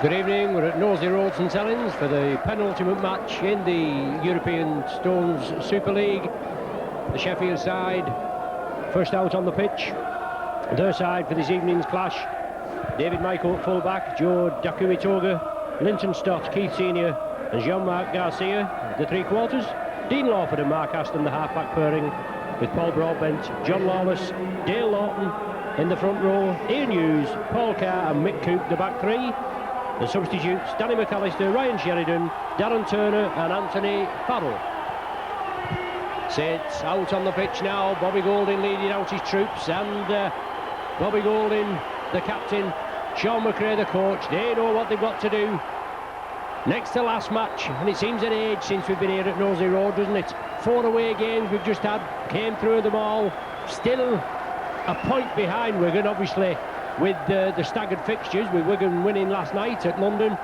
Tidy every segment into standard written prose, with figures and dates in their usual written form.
Good evening, we're at Knowsley Road, St Helens for the penultimate match in the European Stones Super League. The Sheffield side first out on the pitch. Their side for this evening's clash: David Michael at full-back, Joe Dakuitoga, Linton Stott, Keith Senior and Jean-Marc Garcia, the three-quarters. Dean Lawford and Mark Aston, the half-back pairing, with Paul Broadbent, John Lawless, Dale Lawton in the front row, Ian Hughes, Paul Carr and Mick Coop, the back three. The substitutes: Danny McAllister, Ryan Sheridan, Darren Turner and Anthony Farrell. Saints out on the pitch now. Bobby Golding leading out his troops, and Bobby Golding, the captain, Sean McRae, the coach. They know what they've got to do. Next to last match, and it seems an age since we've been here at Knowsley Road, doesn't it? 4 away games we've just had, came through them all. Still a point behind Wigan, obviously, with the staggered fixtures, with Wigan winning last night at London.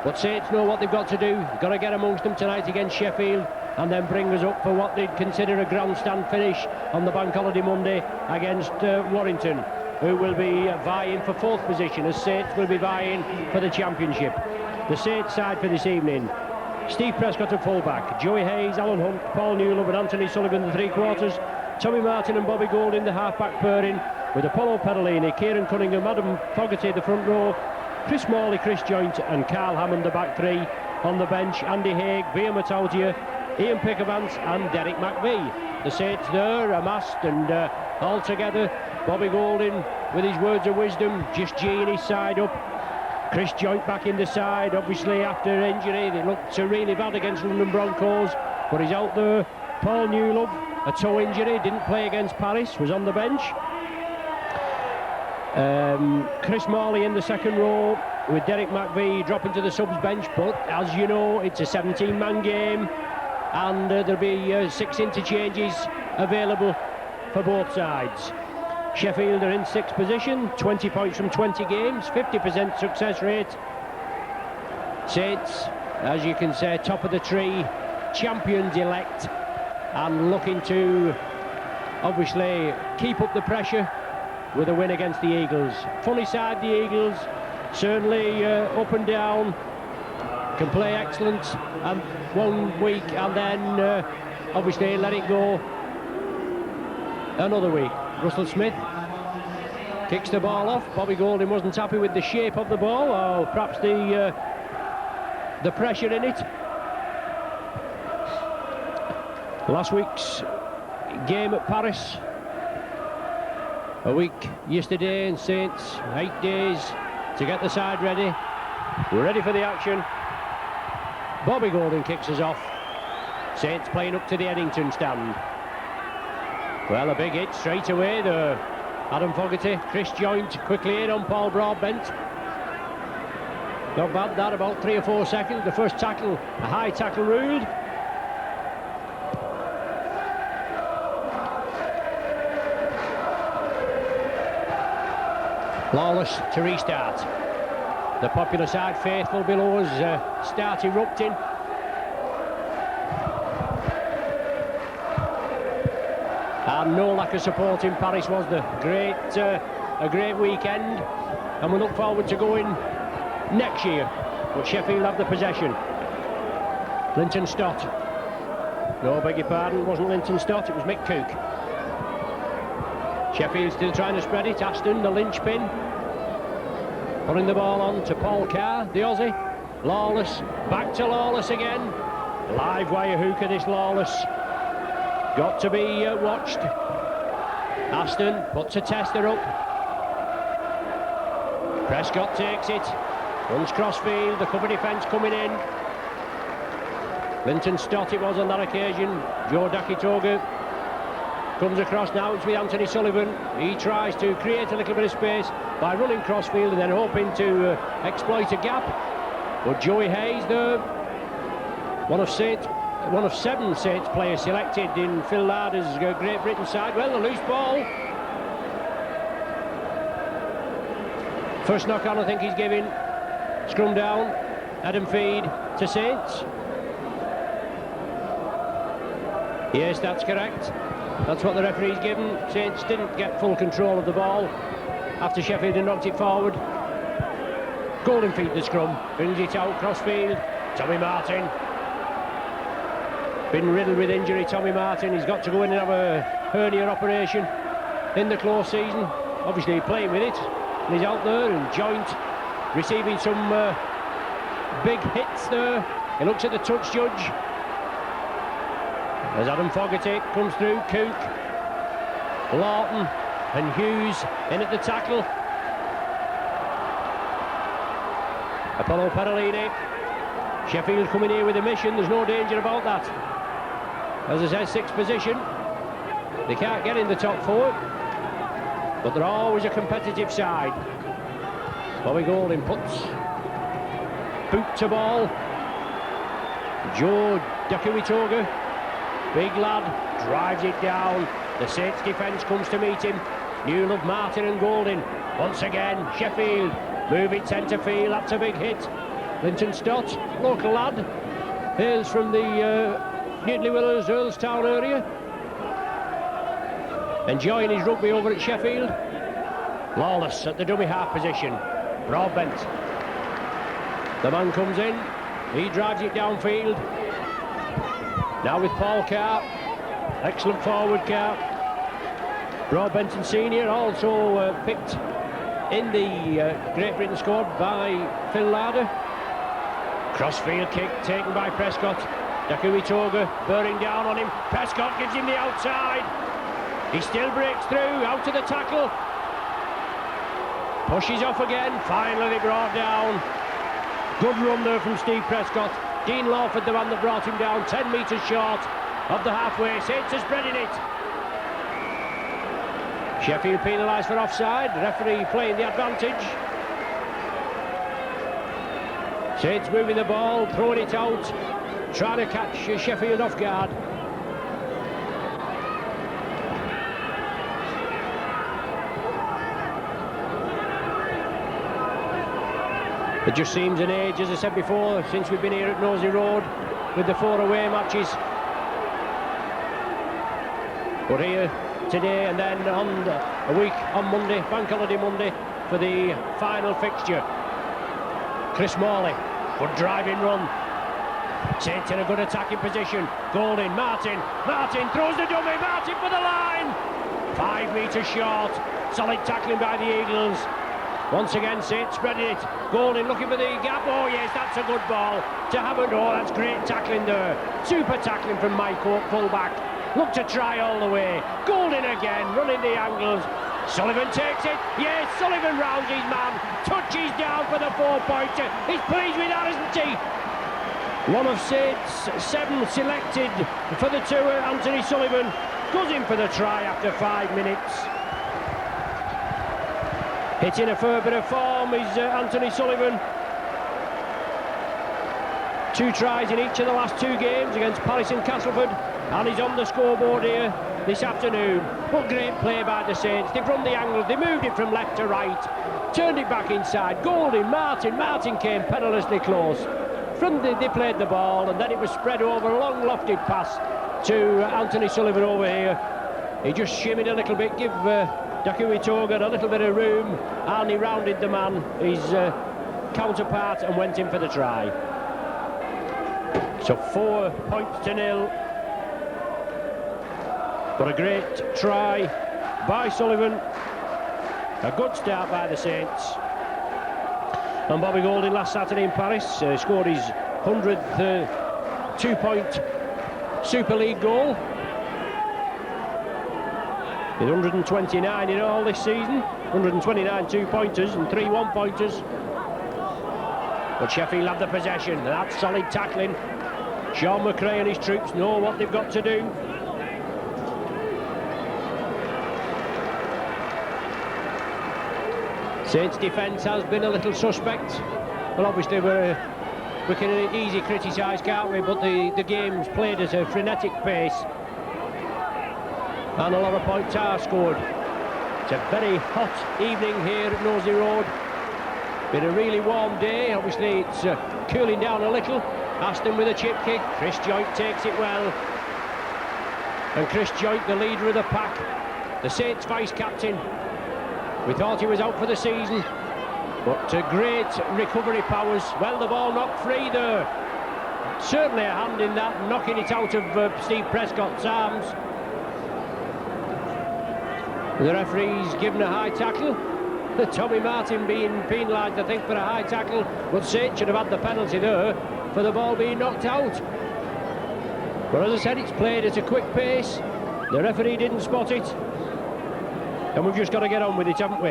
But Saints know what they've got to do. They've got to get amongst them tonight against Sheffield, and then bring us up for what they'd consider a grandstand finish on the Bank Holiday Monday against Warrington, who will be vying for 4th position, as Saints will be vying for the championship. The Saints side for this evening: Steve Prescott at full-back, Joey Hayes, Alan Hunt, Paul Newlove and Anthony Sullivan, the three-quarters, Tommy Martin and Bobby Golding, the half-back pairing, with Apollo Pedalini, Kieran Cunningham, Adam Fogarty, the front row, Chris Morley, Chris Joint and Carl Hammond, the back three. On the bench: Andy Haig, Via Matautia, Ian Pickervance and Derek McVie. The Saints there amassed and all together. Bobby Golding with his words of wisdom, just G'ing his side up. Chris Joint back in the side, obviously after injury. They looked really bad against London Broncos, but he's out there. Paul Newlove, a toe injury, didn't play against Paris, was on the bench. Chris Morley in the second row, with Derek McVie dropping to the subs bench. But as you know, it's a 17-man game, and there'll be 6 interchanges available for both sides. Sheffield are in 6th position, 20 points from 20 games, 50% success rate. Saints, as you can say, top of the tree, champions elect, and looking to obviously keep up the pressure with a win against the Eagles. Funny side, the Eagles, certainly up and down, can play excellent and 1 week and then obviously let it go another week. Russell Smith kicks the ball off. Bobby Golding wasn't happy with the shape of the ball, or perhaps the pressure in it. Last week's game at Paris, a week yesterday, and Saints 8 days to get the side ready. We're ready for the action. Bobby Golding kicks us off. Saints playing up to the Eddington stand. Well, a big hit straight away there. Adam Fogarty, Chris Joint quickly in on Paul Broadbent. Not bad that, about 3 or 4 seconds. The first tackle, a high tackle ruled. Lawless to restart. The popular side faithful below us start erupting. And no lack of support in Paris, was there? A great weekend, and we look forward to going next year. But Sheffield have the possession. Linton Stott. No, beg your pardon, it wasn't Linton Stott, it was Mick Cook. Sheffield still trying to spread it. Aston, the linchpin, putting the ball on to Paul Carr, the Aussie. Lawless, back to Lawless again. Live wire hooker, this Lawless. Got to be watched. Aston puts a tester up. Prescott takes it. Runs crossfield, the cover defence coming in. Linton Stott it was on that occasion. Joe Dakuitoga comes across now. It's with Anthony Sullivan. He tries to create a little bit of space by running crossfield and then hoping to exploit a gap. But Joey Hayes there, one of 7 Saints players selected in Phil Larder's Great Britain side. Well, the loose ball. First knock on, I think he's giving. Scrum down. Adam feed to Saints. Yes, that's correct. That's what the referee's given. Saints didn't get full control of the ball after Sheffield had knocked it forward. Golden feed the scrum, brings it out crossfield. Tommy Martin. Been riddled with injury, Tommy Martin. He's got to go in and have a hernia operation in the close season. Obviously playing with it. And he's out there and joint, receiving some big hits there. He looks at the touch judge. As Adam Fogarty comes through, Cook, Lawton and Hughes in at the tackle. Apollo Perolini. Sheffield coming here with a mission, there's no danger about that. As I said, sixth position. They can't get in the top four, but they're always a competitive side. Bobby Golding puts boot to ball. Joe Dakuitoga, big lad, drives it down. The Saints defence comes to meet him. Newlove, Martin and Golding. Once again, Sheffield move it centre field. That's a big hit. Linton Stott, local lad, hails from the Neatley Willers, Earlstown area. Enjoying his rugby over at Sheffield. Lawless at the dummy half position. Broadbent. The man comes in. He drives it downfield. Now with Paul Carr. Excellent forward Carr. Broadbent Senior also picked in the Great Britain squad by Phil Larder. Crossfield kick taken by Prescott. Dakuitoga bearing down on him. Prescott gives him the outside. He still breaks through, out to the tackle. Pushes off again, finally brought down. Good run there from Steve Prescott. Dean Lawford, the man that brought him down, 10 metres short of the halfway. Saints are spreading it. Sheffield penalised for offside, the referee playing the advantage. Saints moving the ball, throwing it out, trying to catch Sheffield off guard. It just seems an age, as I said before, since we've been here at Nosey Road with the 4 away matches. We're here today and then on a week on Monday, Bank Holiday Monday, for the final fixture. Chris Morley, good driving run. Saints in a good attacking position. Golding, Martin throws the dummy, Martin for the line. 5 metres short. Solid tackling by the Eagles. Once again, Saints spreading it. Golding looking for the gap. Oh yes, that's a good ball to Hammond. Oh, that's great tackling there. Super tackling from Mike Oak, full-back. Look to try all the way. Golding again, running the angles. Sullivan takes it. Yes, Sullivan rounds his man. Touches down for the 4-pointer. He's pleased with that, isn't he? One of Saints' 7 selected for the tour, Anthony Sullivan, goes in for the try after 5 minutes. Hitting a fair bit of form is Anthony Sullivan. 2 tries in each of the last 2 games against Palace and Castleford, and he's on the scoreboard here this afternoon. But great play by the Saints. They've run the angle, they moved it from left to right, turned it back inside. Golding, Martin came perilously close. They played the ball, and then it was spread over, a long lofted pass to Anthony Sullivan over here. He just shimmied a little bit, give Dakuitoga a little bit of room, and he rounded the man, his counterpart, and went in for the try. So 4 points to 0. But a great try by Sullivan. A good start by the Saints. And Bobby Golding last Saturday in Paris scored his 100th 2-point Super League goal. With 129 in all this season, 129 2-pointers and 3 1-pointers. But Sheffield have the possession, and that's solid tackling. Sean McRae and his troops know what they've got to do. Saints' defence has been a little suspect. Well, obviously we can easily criticise, can't we? But the game's played at a frenetic pace, and a lot of points are scored. It's a very hot evening here at Nosey Road. Been a really warm day. Obviously it's cooling down a little. Aston with a chip kick. Chris Joint takes it well. And Chris Joint, the leader of the pack, the Saints vice-captain. We thought he was out for the season. But great recovery powers. Well, the ball knocked free there. Certainly a hand in that, knocking it out of Steve Prescott's arms. The referee's given a high tackle. Tommy Martin being penalised, I think, for a high tackle, but St should have had the penalty there for the ball being knocked out. But as I said, it's played at a quick pace. The referee didn't spot it, and we've just got to get on with it, haven't we?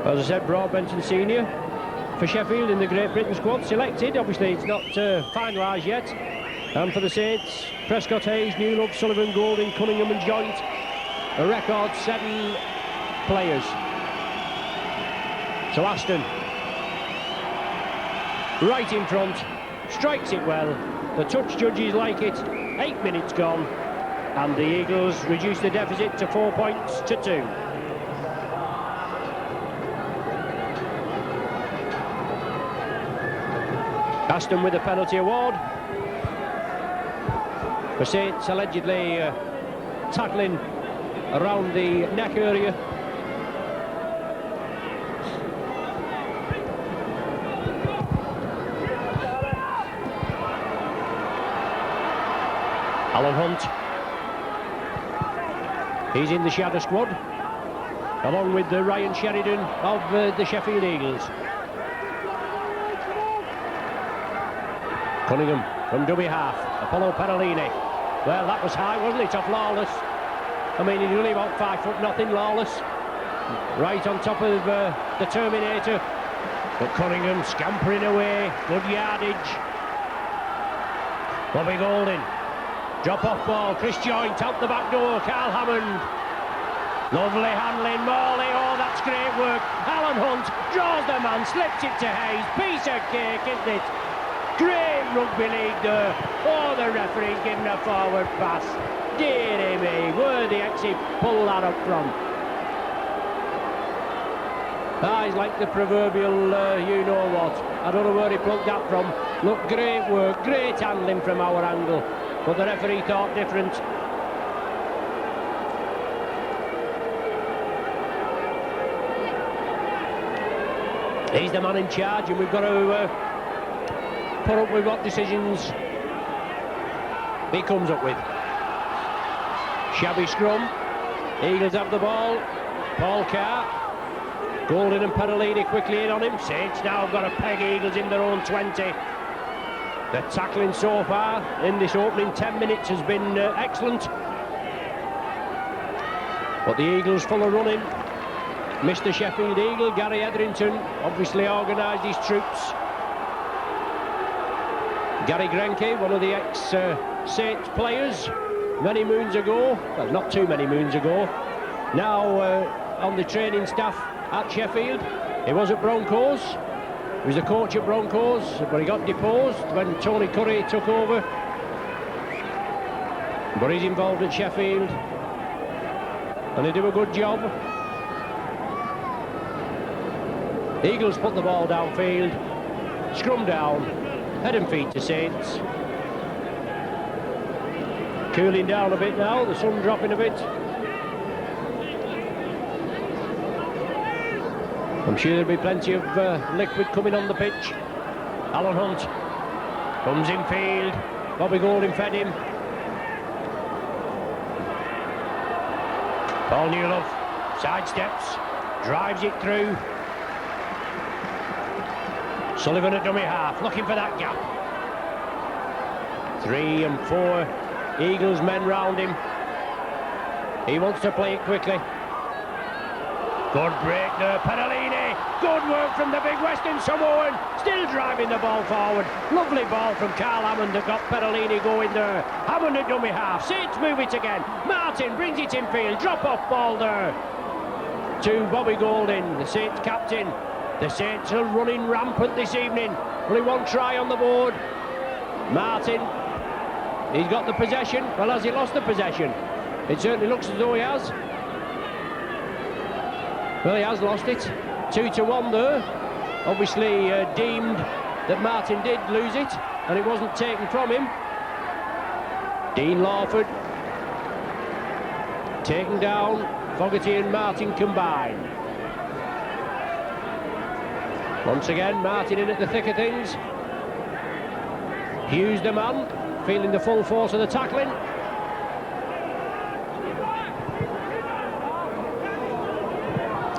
As I said, Broadbenton Senior for Sheffield in the Great Britain squad, selected. Obviously, it's not finalised yet. And for the Saints, Prescott, Hayes, Newlove, Sullivan, Golding, Cunningham and Joint. A record 7 players. So Aston, right in front, strikes it well. The touch judges like it. 8 minutes gone. And the Eagles reduce the deficit to 4 points to 2. Aston with a penalty award. For Saints allegedly tackling around the neck area. Alan Hunt. He's in the shadow squad, along with Ryan Sheridan of the Sheffield Eagles. Cunningham from dummy half. Apollo Perolini. Well, that was high, wasn't it, off Lawless? I mean, he's only about 5 foot nothing, Lawless. Right on top of the Terminator. But Cunningham scampering away. Good yardage. Bobby Golding. Drop-off ball. Chris Joint out the back door. Carl Hammond. Lovely handling. Morley. Oh, that's great work. Alan Hunt draws the man. Slips it to Hayes. Piece of cake, isn't it? Great rugby league there. Oh, the referee's giving a forward pass. Dearie me, where the exit pull that up from? He's like the proverbial you-know-what. I don't know where he plucked that from. Look, great work, great handling from our angle. But the referee thought different. He's the man in charge, and we've got to put up with what decisions he comes up with. Shabby scrum. Eagles have the ball. Paul Carr. Golding and Perolini quickly in on him. Saints now have got to peg Eagles in their own 20. The tackling so far in this opening 10 minutes has been excellent. But the Eagles full of running. Mr. Sheffield Eagle, Gary Etherington, obviously organised his troops. Gary Grenke, one of the ex-Saints players, many moons ago, well, not too many moons ago, now on the training staff at Sheffield. He was at Broncos, he was a coach at Broncos, but he got deposed when Tony Curry took over. But he's involved at Sheffield, and they do a good job. Eagles put the ball downfield, scrum down, head and feet to Saints. Cooling down a bit now, the sun dropping a bit. I'm sure there'll be plenty of liquid coming on the pitch. Alan Hunt comes in field. Bobby Golding fed him. Paul Newlove sidesteps, drives it through. Sullivan at dummy half, looking for that gap. 3 and 4 Eagles men round him. He wants to play it quickly. Good break there, Perolini. Good work from the big Western Samoan. Still driving the ball forward. Lovely ball from Carl Hammond that got Perolini going there. Hammond at dummy half. Saints move it again. Martin brings it in field. Drop off ball there to Bobby Golding, the Saints captain. The Saints are running rampant this evening. Only one try on the board. Martin, he's got the possession. Well, has he lost the possession? It certainly looks as though he has. Well, he has lost it. 2-1 there. Obviously deemed that Martin did lose it, and it wasn't taken from him. Dean Lawford Taken down, Fogarty and Martin combine. Once again, Martin in at the thick of things. Hughes the man, feeling the full force of the tackling.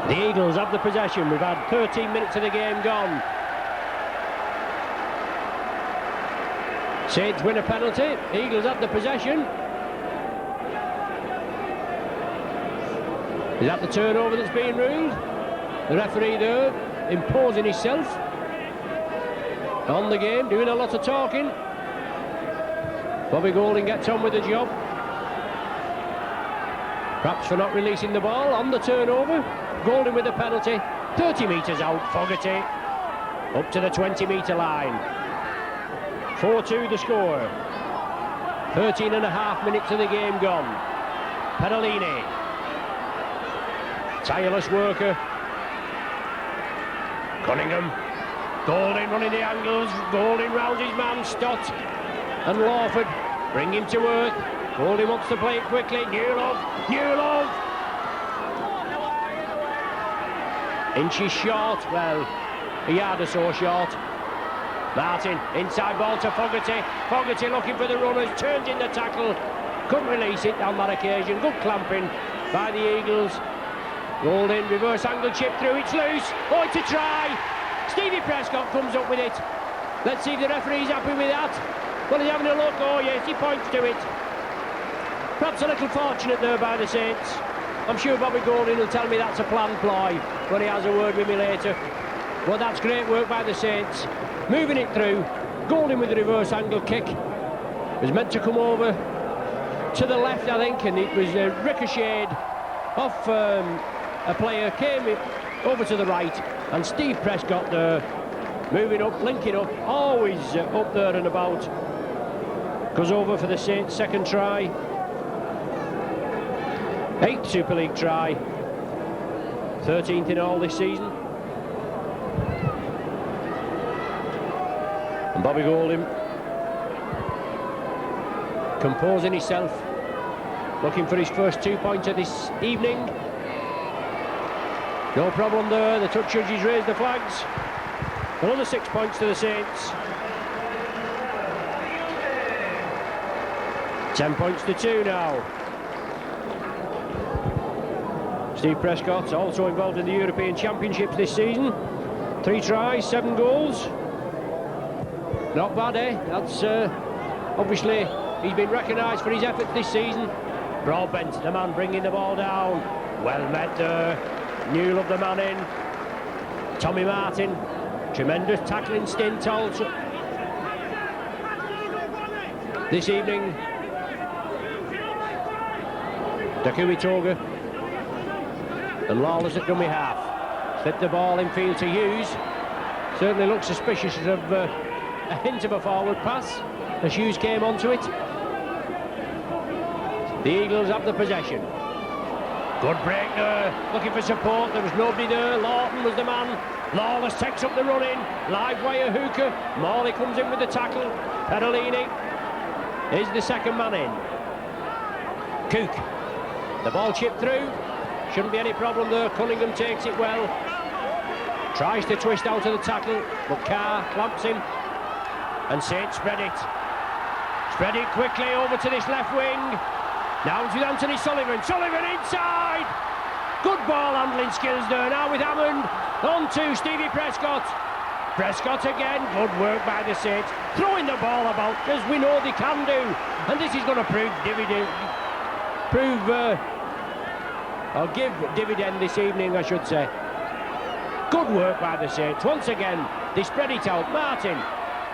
The Eagles have the possession. We've had 13 minutes of the game gone. Saints win a penalty. Eagles have the possession. Is that the turnover that's being ruled? The referee there imposing himself on the game, doing a lot of talking. Bobby Golding gets on with the job. Perhaps for not releasing the ball on the turnover. Golding with the penalty. 30 metres out, Fogarty. Up to the 20-metre line. 4-2 the score. 13 and a half minutes of the game gone. Pedalini. Tireless worker. Cunningham. Golding running the angles. Golding rounds his man, Stott. And Lawford bring him to earth. Golding wants to play it quickly. Newlove. Inches short. Well, a yard or so short. Martin, inside ball to Fogarty. Fogarty looking for the runners. Turns in the tackle. Couldn't release it on that occasion. Good clamping by the Eagles. Golding, reverse angle chip through, it's loose. Oh, it's a try. Stevie Prescott comes up with it. Let's see if the referee's happy with that. Well, he's having a look. Oh, yes, he points to it. Perhaps a little fortunate there by the Saints. I'm sure Bobby Golding will tell me that's a planned ploy when he has a word with me later. Well, that's great work by the Saints. Moving it through. Golding with the reverse angle kick. It was meant to come over to the left, I think, and it was ricocheted off a player, came over to the right, and Steve Prescott there, moving up, linking up, always up there and about. Goes over for the Saints' second try. 8th Super League try. 13th in all this season. And Bobby Golding composing himself, looking for his first 2 points of this evening. No problem there, the touch judges raised the flags. Another 6 points to the Saints. 10 points to 2 now. Steve Prescott also involved in the European Championships this season. 3 tries, 7 goals. Not bad, eh? That's obviously he's been recognised for his efforts this season. Broadbent, the man bringing the ball down. Well met there. Newell of the man in. Tommy Martin. Tremendous tackling stint also. This evening, Takumi Toga. And Lawless at dummy half. Slipped the ball in field to Hughes. Certainly looks suspicious of a hint of a forward pass as Hughes came onto it. The Eagles have the possession. Good break there, looking for support, there was nobody there. Lawton was the man. Lawless takes up the run-in. Live wire hooker. Morley comes in with the tackle. Pedalini is the second man in. Cook. The ball chipped through. Shouldn't be any problem there. Cunningham takes it well. Tries to twist out of the tackle, but Carr clamps him. And Saints spread it. Spread it quickly over to this left wing. Now it's with Anthony Sullivan. Sullivan inside. Good ball handling skills there. Now with Hammond. On to Stevie Prescott. Prescott again. Good work by the Saints. Throwing the ball about as we know they can do. And this is going to prove give dividend this evening, I should say. Good work by the Saints. Once again, they spread it out. Martin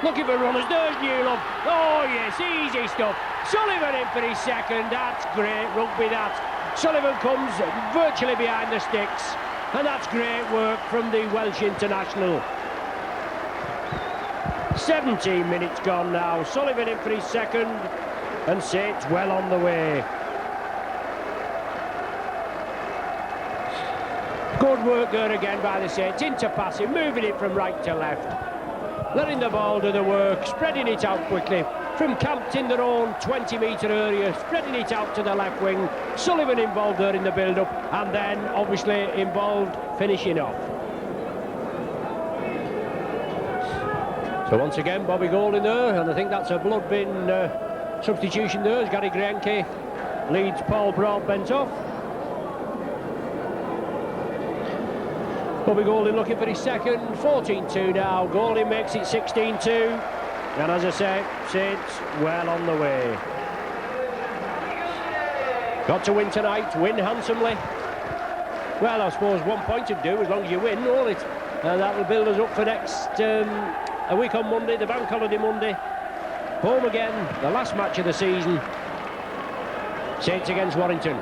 looking for runners. There's Newlove. Oh yes, easy stuff. Sullivan in for his second. That's great rugby, that. Sullivan comes virtually behind the sticks. And that's great work from the Welsh international. 17 minutes gone now. Sullivan in for his second. And Saints well on the way. Good work there again by the Saints. Into passing, moving it from right to left. Letting the ball do the work, spreading it out quickly. from Campton, their own 20-metre area, spreading it out to the left wing. Sullivan involved there in the build-up, and then obviously involved finishing off. So once again, Bobby Golding there, and I think that's a blood bin substitution there as Gary Grenke leads Paul Broadbent off. Bobby Golding looking for his second, 14-2 now. Golding makes it 16-2, and as I say, Saints well on the way. Got to win tonight, win handsomely. Well, I suppose 1 point to do as long as you win, won't it? And that will build us up for next a week on Monday, the bank holiday Monday. Home again, the last match of the season. Saints against Warrington.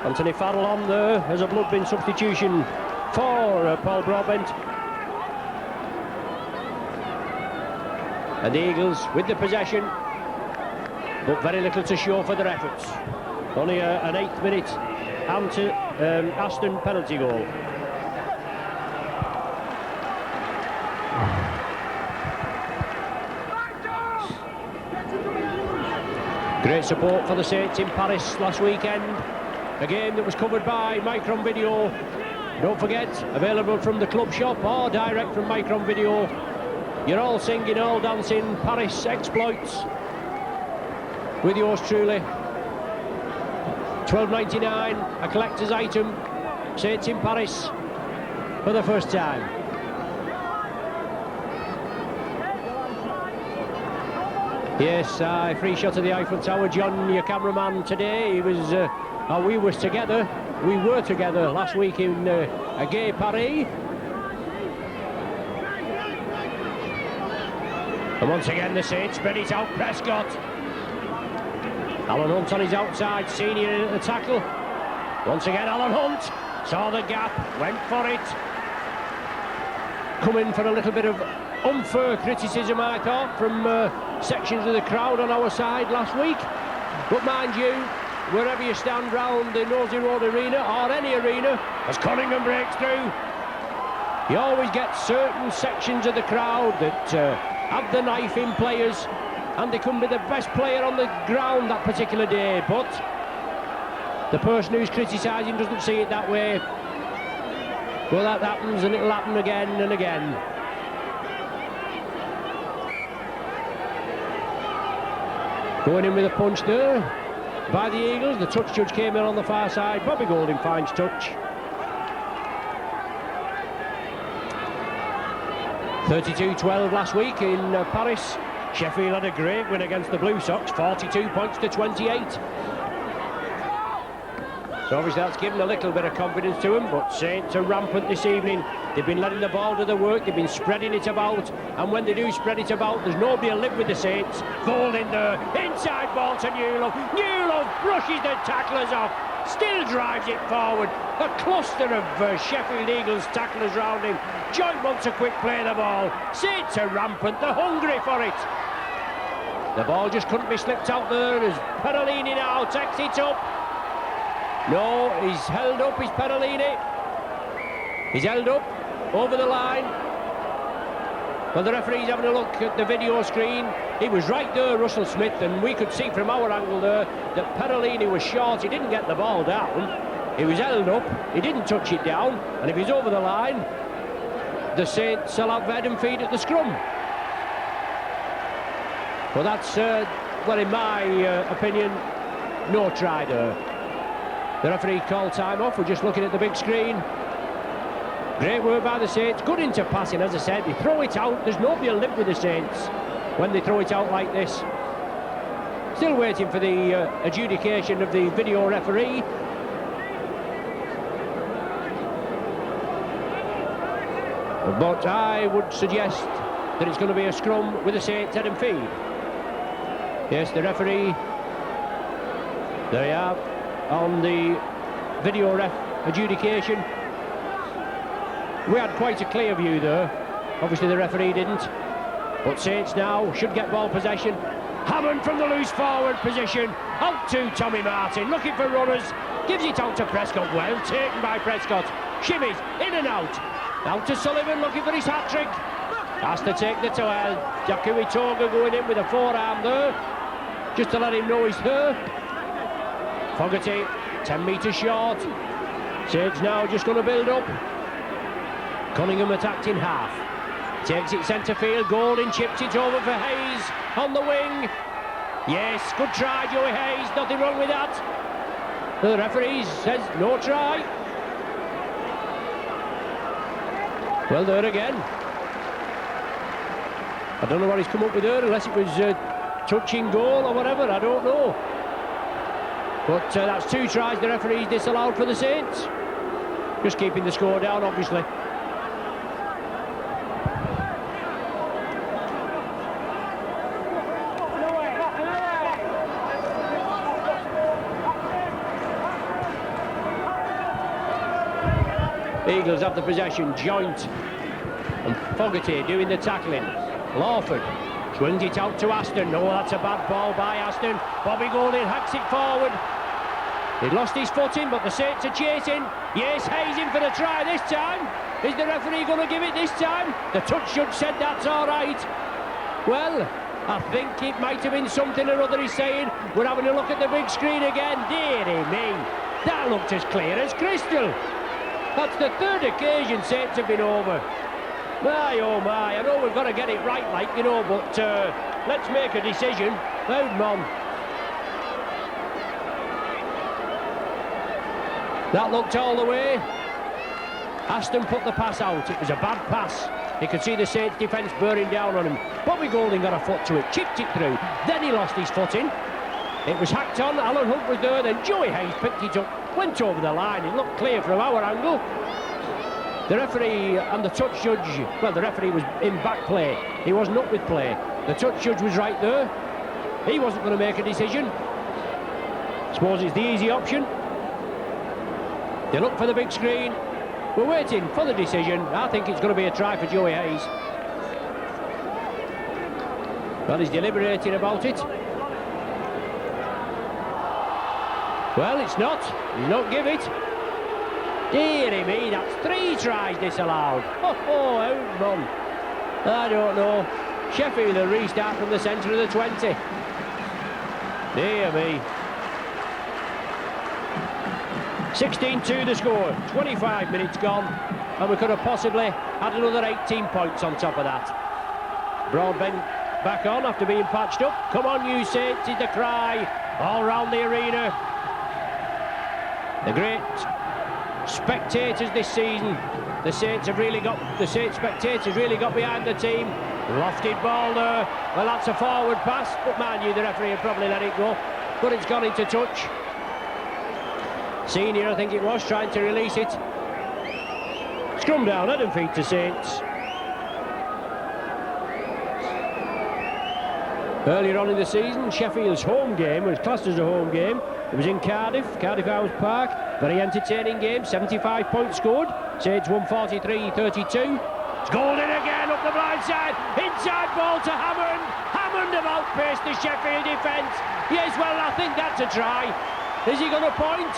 Anthony Farrell on there as a blood bin substitution for Paul Broadbent. And the Eagles with the possession, but very little to show for their efforts. Only an 8th minute Aston penalty goal. Great support for the Saints in Paris last weekend. A game that was covered by Micron Video. Don't forget, available from the club shop or direct from Micron Video. You're all singing, all dancing Paris exploits with yours truly. $12.99, a collector's item. Saints in Paris for the first time. Yes, free shot of the Eiffel Tower. John, your cameraman today, he was, we were together last week in a gay Paris. And once again the Saints spread it out. Prescott. Alan Hunt on his outside, senior at the tackle. Once again Alan Hunt saw the gap, went for it. Coming for a little bit of unfair criticism, I thought, from sections of the crowd on our side last week. But mind you, wherever you stand round the Nosey Road Arena or any arena, as Cunningham breaks through, you always get certain sections of the crowd that have the knife in players, and they can be the best player on the ground that particular day, but the person who's criticising doesn't see it that way. Well, that happens, and it'll happen again and again. Going in with a punch there by the Eagles. The touch judge came in on the far side. Bobby Golding finds touch. 32-12 last week in Paris. Sheffield had a great win against the Blue Sox, 42 points to 28. So obviously that's given a little bit of confidence to them, but Saints are rampant this evening. They've been letting the ball do the work, they've been spreading it about, and when they do spread it about, there's nobody to live with the Saints. Golding there, inside ball to Newlove. Newlove brushes the tacklers off, still drives it forward. A cluster of Sheffield Eagles tacklers round him. Joint wants a quick play of the ball. Saints are rampant, they're hungry for it. The ball just couldn't be slipped out there as Perolini now takes it up. No, he's held up, is Perolini. He's held up over the line. Well, the referee's having a look at the video screen. He was right there, Russell Smith, and we could see from our angle there that Perolini was short. He didn't get the ball down. He was held up, he didn't touch it down, and if he's over the line, the Saints will have head and feet at the scrum. Well, that's, well, in my opinion, no try there. The referee called time off. We're just looking at the big screen. Great work by the Saints. Good into passing, as I said. They throw it out. There's nobody to live with the Saints when they throw it out like this. Still waiting for the adjudication of the video referee. But I would suggest that it's going to be a scrum with the Saints head and feet. Yes, the referee. There you are. On the video ref adjudication. We had quite a clear view there. Obviously the referee didn't. But Saints now should get ball possession. Hammond from the loose forward position. Out to Tommy Martin, looking for runners. Gives it out to Prescott. Well taken by Prescott. Shimmies in and out. Out to Sullivan looking for his hat-trick. Has to take the towel. Jakui Toga going in with a forearm there, just to let him know he's there. Fogarty, 10 metres short. Saints now just going to build up. Cunningham attacked in half. Takes it centre field. Golding chips it over for Hayes on the wing. Yes, good try, Joey Hayes. Nothing wrong with that. The referee says no try. Well, there again. I don't know what he's come up with there, unless it was touching goal or whatever. I don't know. But that's 2 tries the referee's disallowed for the Saints. Just keeping the score down, obviously. Eagles have the possession, Joint and Fogarty doing the tackling. Lawford swings it out to Aston. Oh, that's a bad ball by Aston. Bobby Golding hacks it forward. He lost his footing, but the Saints are chasing. Yes, Hayes in for the try this time. Is the referee going to give it this time? The touch judge said that's all right. Well, I think it might have been something or other he's saying. We're having a look at the big screen again. Dearie me, that looked as clear as crystal. That's the 3rd occasion Saints have been over. My, oh my, I know we've got to get it right, like, you know, but let's make a decision. Loud man. That looked all the way. Aston put the pass out. It was a bad pass. You could see the Saints defence bearing down on him. Bobby Golding got a foot to it, chipped it through. Then he lost his footing. It was hacked on. Alan Hunt was there. Then Joey Hayes picked it up, went over the line. It looked clear from our angle. The referee and the touch judge, well, the referee was in back play. He wasn't up with play. The touch judge was right there. He wasn't going to make a decision. Suppose it's the easy option. They look for the big screen. We're waiting for the decision. I think it's going to be a try for Joey Hayes. Well, he's deliberating about it. Well, it's not. He's not give it. Deary me, that's 3 tries disallowed. Oh, out none. I don't know. Sheffield will restart from the centre of the 20. Dear me. 16-2 the score. 25 minutes gone. And we could have possibly had another 18 points on top of that. Broadbent back on after being patched up. Come on, you Saints, is the cry. All round the arena. The great spectators this season. The Saints spectators really got behind the team. Lofted ball there. Well, that's a forward pass, but mind you, the referee had probably let it go. But it's gone into touch. Senior, I think it was, trying to release it. Scrum down, head and feet to Saints. Earlier on in the season, Sheffield's home game was classed as a home game. It was in Cardiff House Park. Very entertaining game, 75 points scored. Saints won 43-32. It's Golding again up the blind side. Inside ball to Hammond. Hammond have outpaced the Sheffield defence. Yes, well, I think that's a try. Is he going to point?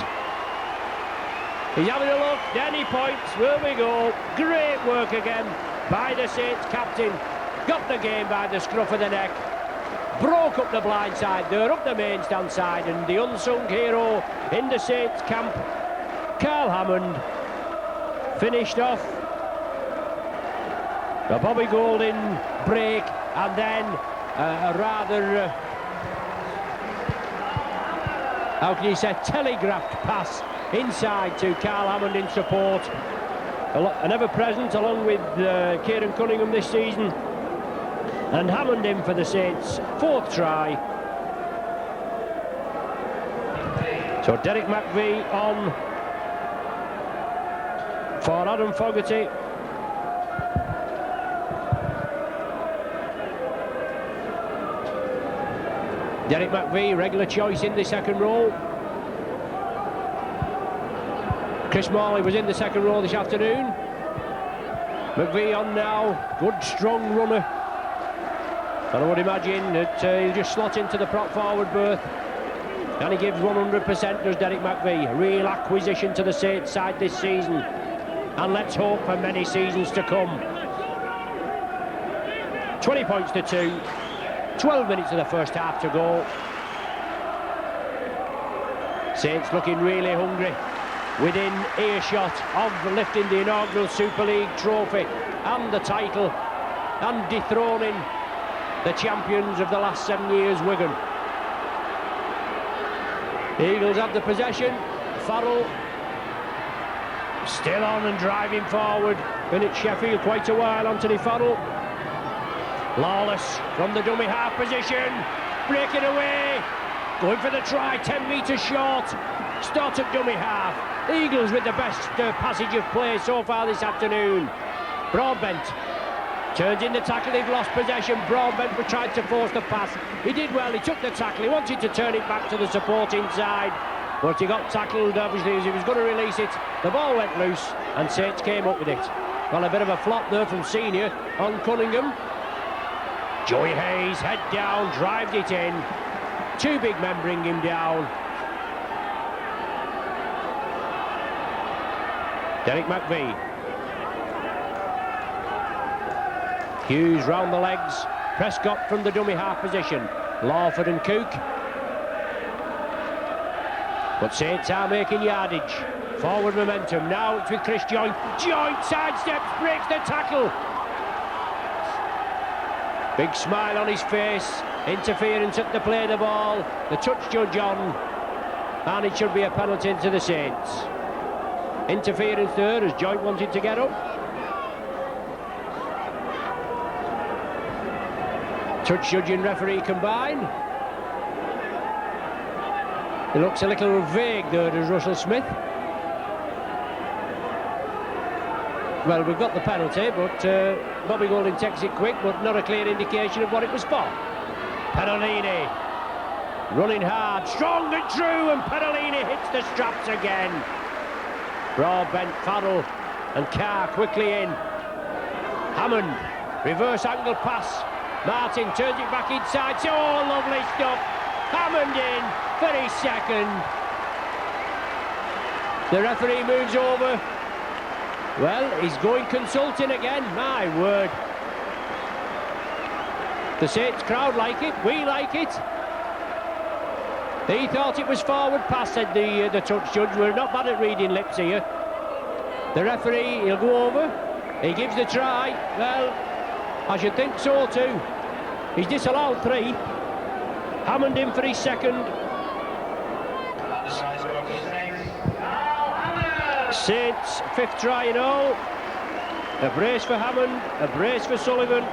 He's having a look, then he points. There we go. Great work again by the Saints captain. Got the game by the scruff of the neck. Broke up the blind side there, up the main stand side, and the unsung hero in the Saints camp, Carl Hammond, finished off the Bobby Golding break, and then a rather, how can you say, telegraphed pass inside to Carl Hammond in support. An ever-present along with Kieran Cunningham this season. And Hammond in for the Saints, 4th try. So Derek McVie on for Adam Fogarty. Derek McVie, regular choice in the second row. Chris Morley was in the second row this afternoon. McVie on now, good strong runner. And I would imagine that he'll just slot into the prop forward berth. And he gives 100%, does Derek McVie. A real acquisition to the Saints side this season. and let's hope for many seasons to come. 20 points to 2, 12 minutes of the first half to go. Saints looking really hungry, within earshot of lifting the inaugural Super League trophy and the title, and dethroning the champions of the last 7 years, Wigan. Eagles have the possession. Farrell still on and driving forward. Been at Sheffield quite a while, Anthony Farrell. Lawless from the dummy half position, breaking away, going for the try, 10 metres short. Start at dummy half. Eagles with the best passage of play so far this afternoon. Broadbent turns in the tackle, they've lost possession. Broadbent tried to force the pass. He did well, he took the tackle, he wanted to turn it back to the supporting side, but he got tackled obviously as he was going to release it. The ball went loose and Saints came up with it. Well, a bit of a flop there from Senior on Cunningham. Joey Hayes, head down, drived it in. Two big men bring him down. Derek McVie. Hughes round the legs. Prescott from the dummy half position. Lawford and Cook. But Saints are making yardage. Forward momentum. Now it's with Chris Joint. Joint sidesteps, breaks the tackle. Big smile on his face. Interference at the play of the ball. The touch judge on. And it should be a penalty to the Saints. Interference there as Joint wanted to get up. Touch judging referee combined. It looks a little vague there, does Russell Smith. Well, we've got the penalty, but Bobby Golding takes it quick, but not a clear indication of what it was for. Perolini running hard, strong and true, and Perolini hits the straps again. Broadbent, Farrell and Carr quickly in. Hammond, reverse angle pass. Martin turns it back inside. Oh, lovely stuff. Hammond in for his second. The referee moves over. Well, he's going consulting again. My word. The Saints crowd like it. We like it. He thought it was forward pass, said the touch judge. We're not bad at reading lips here. The referee, he'll go over. He gives the try. Well, I should think so too. He's disallowed 3. Hammond in for his second. Saints 5th try in all. A brace for Hammond, a brace for Sullivan.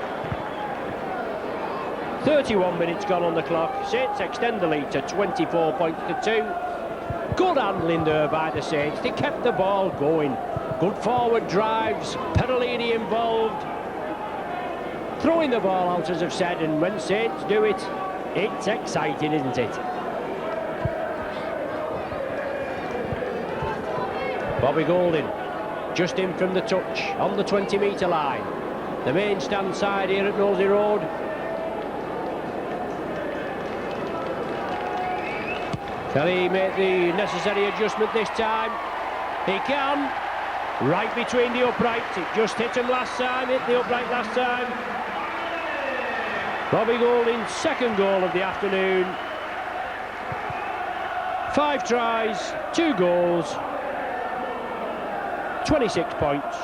31 minutes gone on the clock. Saints extend the lead to 24 points to 2. Good handling there by the Saints. They kept the ball going. Good forward drives. Perolini involved. Throwing the ball out, as I've said, and when Saints do it, it's exciting, isn't it? Bobby Golding, just in from the touch, on the 20-metre line. The main stand side here at Nosey Road. Can he make the necessary adjustment this time? He can. Right between the uprights. It just hit him last time, hit the upright last time. Bobby Golding's second goal of the afternoon. 5 tries, 2 goals, 26 points.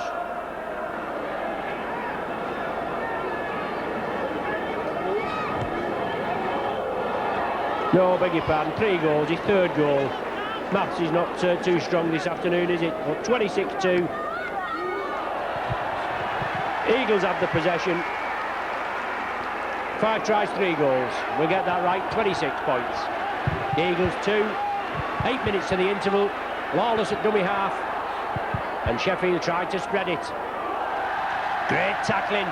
No, beg your pardon, 3 goals, his 3rd goal. Maths is not too strong this afternoon, is it? But 26-2. Eagles have the possession. 5 tries, 3 goals. We'll get that right, 26 points. Eagles 2. 8 minutes to the interval. Lawless at dummy half. And Sheffield tried to spread it. Great tackling.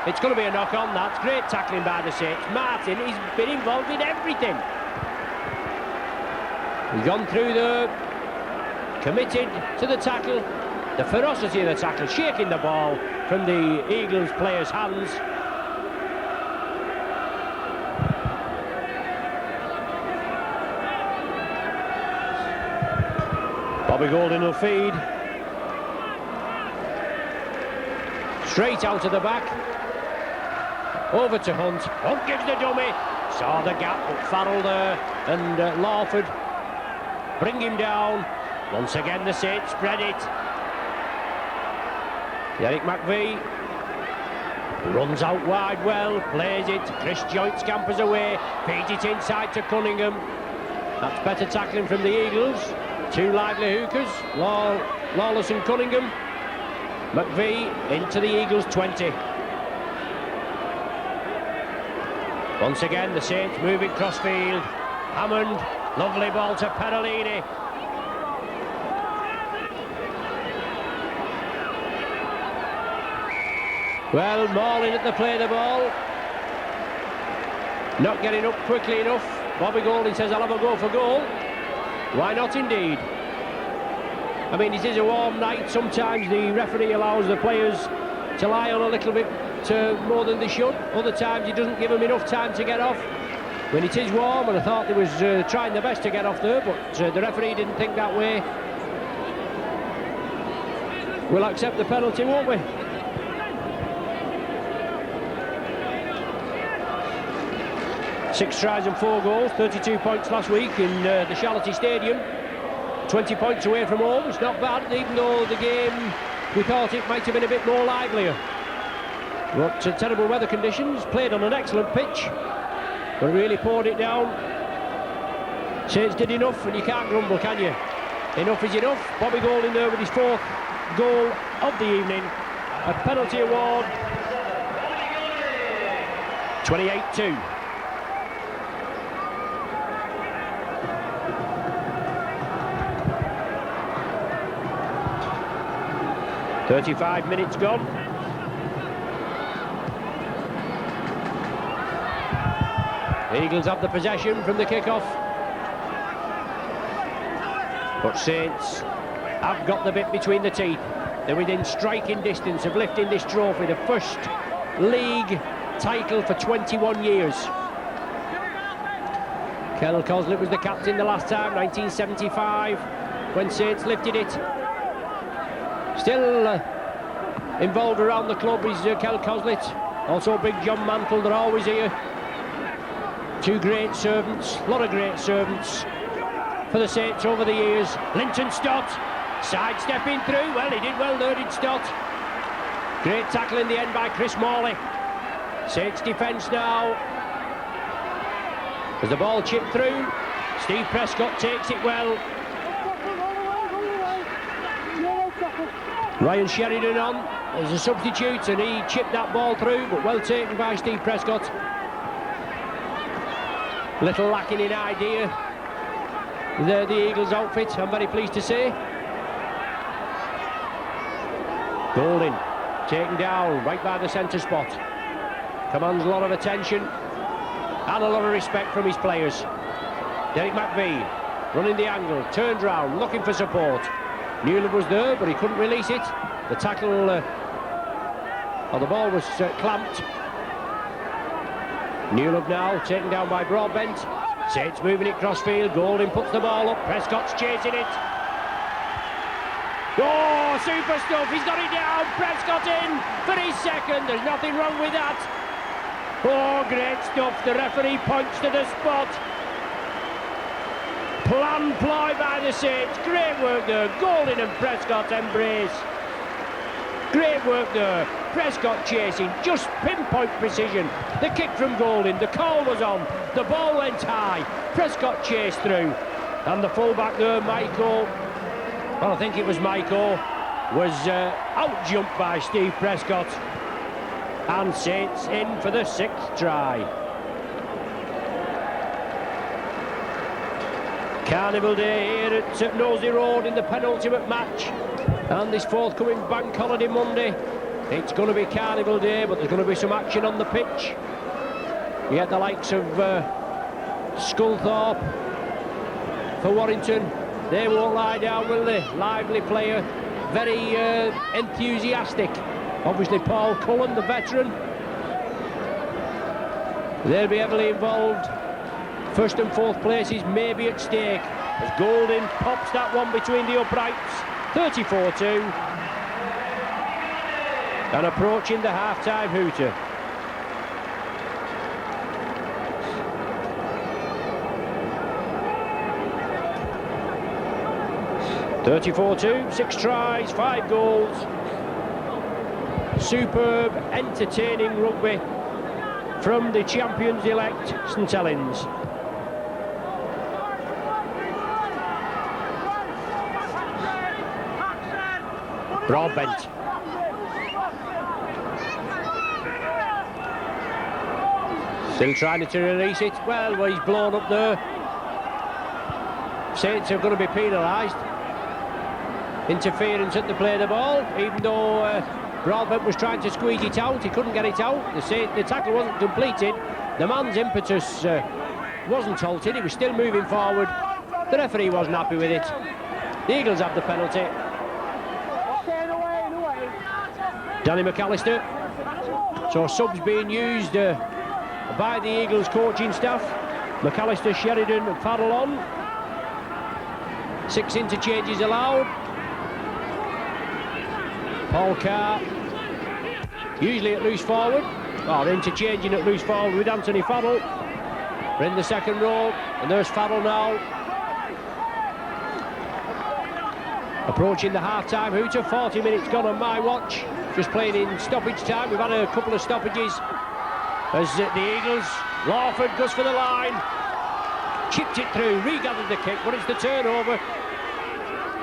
It's going to be a knock on that. Great tackling by the Saints. Martin, he's been involved in everything. He's gone through there, committed to the tackle, the ferocity of the tackle, shaking the ball from the Eagles players' hands. Bobby Golding will feed. Straight out of the back. Over to Hunt. Hunt gives the dummy. Saw the gap, but Farrell there and Lawford bring him down. Once again the Saints spread it. Eric McVie runs out wide well, plays it. Chris Joint scampers away, feeds it inside to Cunningham. That's better tackling from the Eagles. Two lively hookers, Lawless and Cunningham. McVie into the Eagles 20. Once again the Saints moving crossfield. Hammond, lovely ball to Perellini. Well, Morlin at the play the ball. Not getting up quickly enough. Bobby Golding says, I'll have a go for goal. Why not indeed? I mean, it is a warm night. Sometimes the referee allows the players to lie on a little bit more than they should. Other times he doesn't give them enough time to get off. When it is warm, and I thought they was trying their best to get off there, but the referee didn't think that way. We'll accept the penalty, won't we? Six tries and 4 goals, 32 points last week in the Charlotte Stadium. 20 points away from home. It's not bad, even though the game, we thought it might have been a bit more livelier. But terrible weather conditions, played on an excellent pitch, but really poured it down. Saints did enough, and you can't grumble, can you? Enough is enough. Bobby Golding there with his 4th goal of the evening. A penalty award. 28-2. "35 minutes gone. The Eagles have the possession from the kick-off. But Saints have got the bit between the teeth. They're within striking distance of lifting this trophy, the first league title for 21 years. Kel Coslett was the captain the last time, 1975, when Saints lifted it. Still involved around the club is Kel Coslett, also Big John Mantle, they're always here. Two great servants, a lot of great servants for the Saints over the years. Linton Stott, sidestepping through, well he did well there, did Stott. Great tackle in the end by Chris Morley. Saints defence now. As the ball chipped through, Steve Prescott takes it well. Ryan Sheridan on as a substitute, and he chipped that ball through, but well taken by Steve Prescott. Little lacking in idea, the Eagles outfit, I'm very pleased to say. Golding taken down right by the centre spot. Commands a lot of attention and a lot of respect from his players. Derek McVie running the angle, turned round, looking for support. Newland was there, but he couldn't release it. The tackle, the ball was clamped. Newland now taken down by Broadbent. Saints moving it crossfield. Golding puts the ball up. Prescott's chasing it. Oh, super stuff. He's got it down. Prescott in for his second. There's nothing wrong with that. Oh, great stuff. The referee points to the spot. Plan ploy by the Saints. Great work there. Golding and Prescott embrace. Great work there. Prescott chasing, just pinpoint precision. The kick from Golding, the call was on. The ball went high. Prescott chased through. And the fullback there, Maiko, well, I think it was Maiko, was out-jumped by Steve Prescott. And Saints in for the 6th try. Carnival Day here at Nosey Road in the penultimate match. And this forthcoming bank holiday Monday, it's going to be Carnival Day, but there's going to be some action on the pitch. You get the likes of Sculthorpe for Warrington. They won't lie down, will they? Lively player, very enthusiastic. Obviously Paul Cullen, the veteran. They'll be heavily involved. 1st and 4th places may be at stake as Golding pops that one between the uprights. 34-2. And approaching the half-time hooter. (34-2), 6 tries, 5 goals. Superb, entertaining rugby from the champions-elect St Helens. Broadbent. Still trying to release it. Well, he's blown up there. Saints are going to be penalised. Interference at the play of the ball, even though Broadbent was trying to squeeze it out, he couldn't get it out. The tackle wasn't completed. The man's impetus wasn't halted, he was still moving forward. The referee wasn't happy with it. The Eagles have the penalty. Danny McAllister. So subs being used by the Eagles coaching staff. McAllister, Sheridan and Farrell on. 6 interchanges allowed. Paul Carr, usually at loose forward, or interchanging at loose forward with Anthony Farrell. We're in the second row, and there's Farrell now. Approaching the half-time hooter, 40 minutes gone on my watch. Just playing in stoppage time. We've had a couple of stoppages. As the Eagles, Lawford goes for the line. Chipped it through, regathered the kick, but it's the turnover.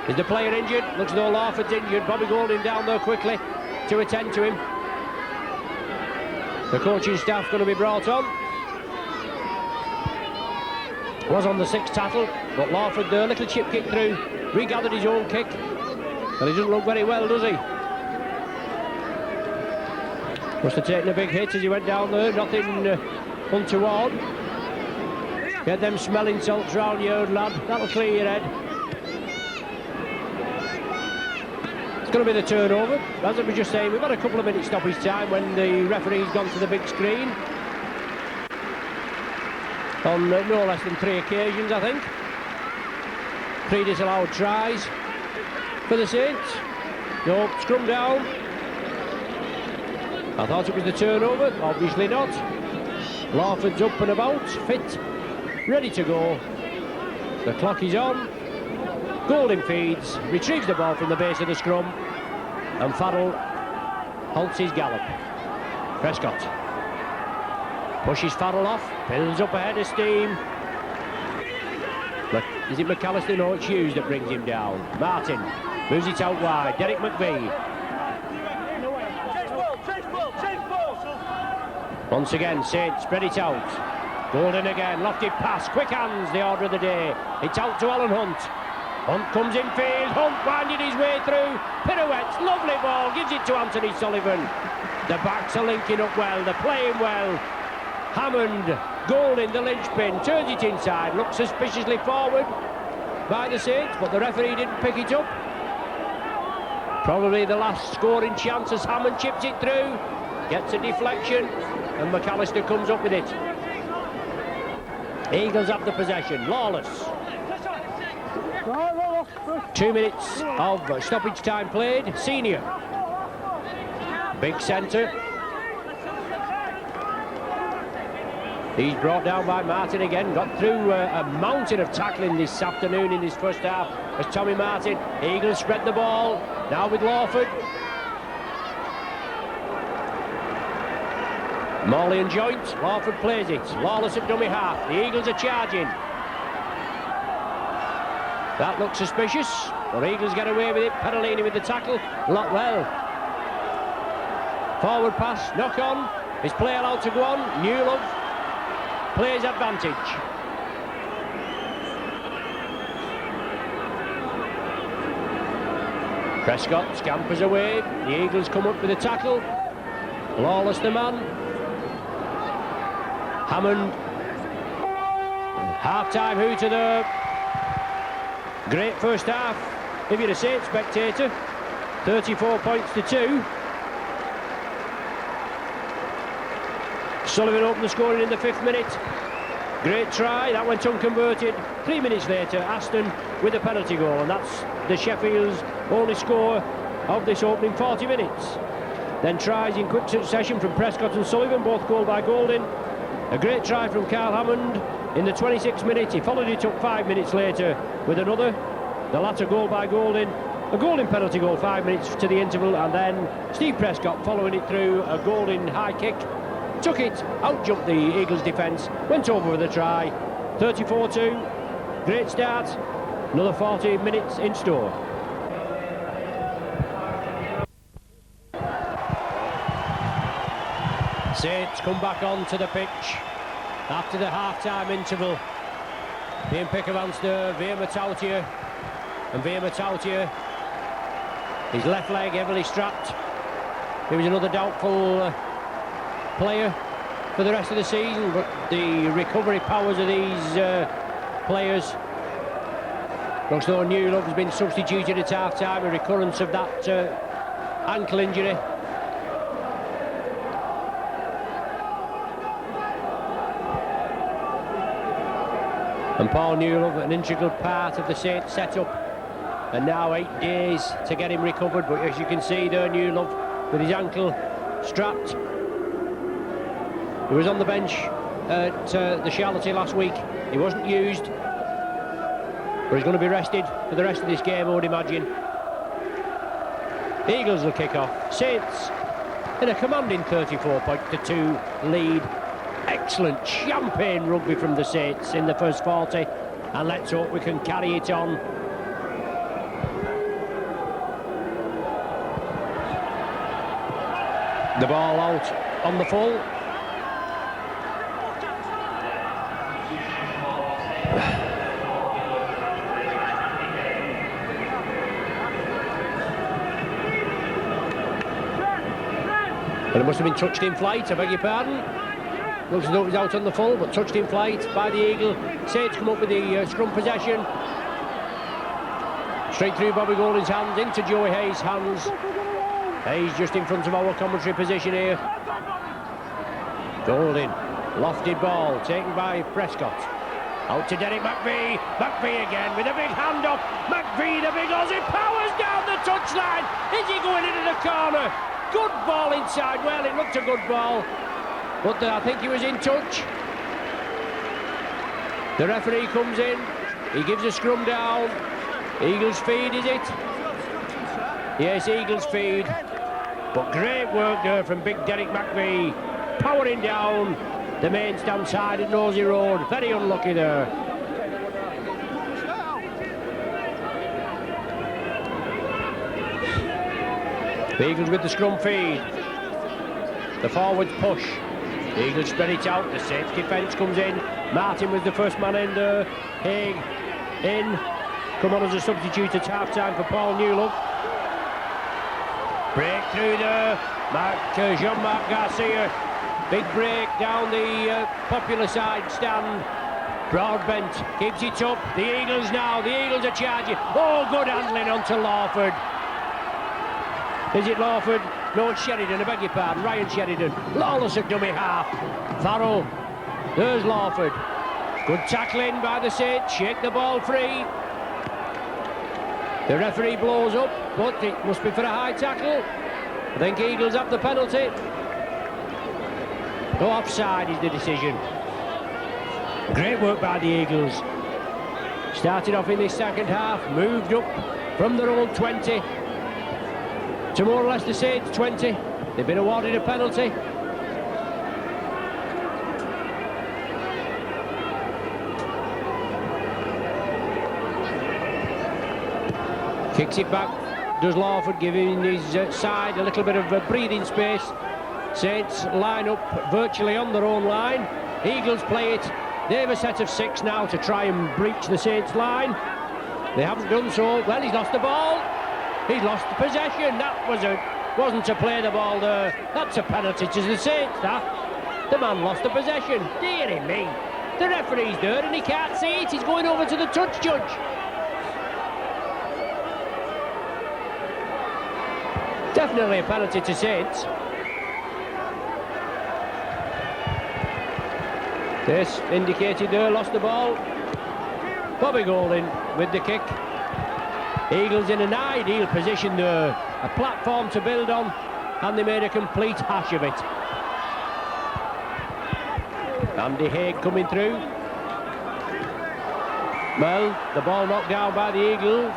Is the player injured? Looks as though Lawford's injured. Bobby Golding down there quickly to attend to him. The coaching staff going to be brought on. Was on the 6th tackle, but Lawford there, little chip kick through, regathered his own kick. But he doesn't look very well, does he? Must have taken a big hit as he went down there, nothing untoward. Get them smelling salts round you, lad, that'll clear your head. It's going to be the turnover. As I was just saying, we've had a couple of minutes stoppage time when the referee's gone to the big screen. On no less than 3 occasions, I think. 3 disallowed tries for the Saints. No, scrum down. I thought it was the turnover, obviously not. Lawford's up and about, fit, ready to go. The clock is on. Golding feeds, retrieves the ball from the base of the scrum, and Farrell halts his gallop. Prescott pushes Farrell off, builds up a head of steam. But is it McAllister? No, it's Hughes that brings him down. Martin moves it out wide. Derek McVie. Once again, Saints spread it out. Golden again, lofted pass, quick hands, the order of the day. It's out to Alan Hunt. Hunt comes in field, Hunt winding his way through, pirouettes, lovely ball, gives it to Anthony Sullivan. The backs are linking up well, they're playing well. Hammond, Golding, the linchpin, turns it inside, looks suspiciously forward by the Saints, but the referee didn't pick it up. Probably the last scoring chance as Hammond chips it through, gets a deflection, and McAllister comes up with it. Eagles have the possession, Lawless. 2 minutes of stoppage time played. Senior, big centre. He's brought down by Martin again. Got through a mountain of tackling this afternoon in his first half as Tommy Martin. Eagles spread the ball. Now with Lawford. Morley and Joint. Lawford plays it. Lawless at dummy half. The Eagles are charging. That looks suspicious. The Eagles get away with it. Perolini with the tackle. Well. Forward pass. Knock on. Is play allowed to go on? Newlove plays advantage. Prescott scampers away. The Eagles come up with a tackle. Lawless the man. Hammond. Half-time hooter there. Great first half. If you're a Saints spectator, 34 points to 2. Sullivan opened the scoring in the 5th minute. Great try, that went unconverted. 3 minutes later, Aston with a penalty goal, and that's the Sheffield's only score of this opening 40 minutes. Then tries in quick succession from Prescott and Sullivan, both goal by Golding. A great try from Kyle Hammond in the 26th minute. He followed it up 5 minutes later with another. The latter goal by Golding. A Golding penalty goal 5 minutes to the interval, and then Steve Prescott following it through a Golding high kick. Took it, out-jumped the Eagles defence, went over with a try. 34-2, great start. Another 40 minutes in store. Saints come back onto the pitch after the half-time interval. Ian Pickovanster, Veer Matautia, and Veer Matautia, his left leg heavily strapped. He was another doubtful player for the rest of the season, but the recovery powers of these players looks though Newlove has been substituted at half-time, a recurrence of that ankle injury. And Paul Newlove, an integral part of the Saints setup, and now 8 days to get him recovered. But as you can see there, Newlove with his ankle strapped. He was on the bench at the Charlottie last week. He wasn't used, but he's going to be rested for the rest of this game, I would imagine. Eagles will kick off. Saints in a commanding 34-2 lead. Excellent champagne rugby from the Saints in the first 40, and let's hope we can carry it on. The ball out on the full. But it must have been touched in flight, I beg your pardon. Looks as though it was out on the full, but touched in flight by the Eagle. Saints come up with the scrum possession. Straight through Bobby Golding's hands, into Joey Hayes' hands. Hayes just in front of our commentary position here. Golding, lofted ball, taken by Prescott. Out to Derek McVie. McVie again with a big hand up. McVie, the big Aussie, powers down the touchline. Is he going into the corner? Good ball inside. Well, it looked a good ball, but I think he was in touch. The referee comes in. He gives a scrum down. Eagles feed, is it? Yes, Eagles feed. But great work there from big Derek McVie, powering down the main stand side at Nosey Road. Very unlucky there. The Eagles with the scrum feed. The forwards push. The Eagles spread it out. The Saints defence comes in. Martin was the first man in there. Haig in. Come on as a substitute at half-time for Paul Newlove. Break through there. Jean-Marc Garcia. Big break down the popular side stand. Broadbent keeps it up. The Eagles now. The Eagles are charging. Oh, good handling onto Lawford. Is it Lawford? No, it's Sheridan, I beg your pardon. Ryan Sheridan. Lawless at dummy half. Farrell. There's Lawford. Good tackling by the Saints. Shake the ball free. The referee blows up, but it must be for a high tackle. I think Eagles have the penalty. No, offside is the decision. Great work by the Eagles. Started off in this second half, moved up from their own 20 to more or less the Saints 20. They've been awarded a penalty. Kicks it back, does Lawford, giving his side a little bit of breathing space. Saints line up virtually on their own line. Eagles play it. They have a set of 6 now to try and breach the Saints line. They haven't done so. Well, he's lost the ball. He's lost the possession. That wasn't to play the ball there. That's a penalty to the Saints, that. The man lost the possession. Dearie me. The referee's there and he can't see it. He's going over to the touch judge. Definitely a penalty to Saints. This indicated there, lost the ball. Bobby Golding with the kick. Eagles in an ideal position there. A platform to build on. and they made a complete hash of it. Andy Haig coming through. Well, the ball knocked down by the Eagles.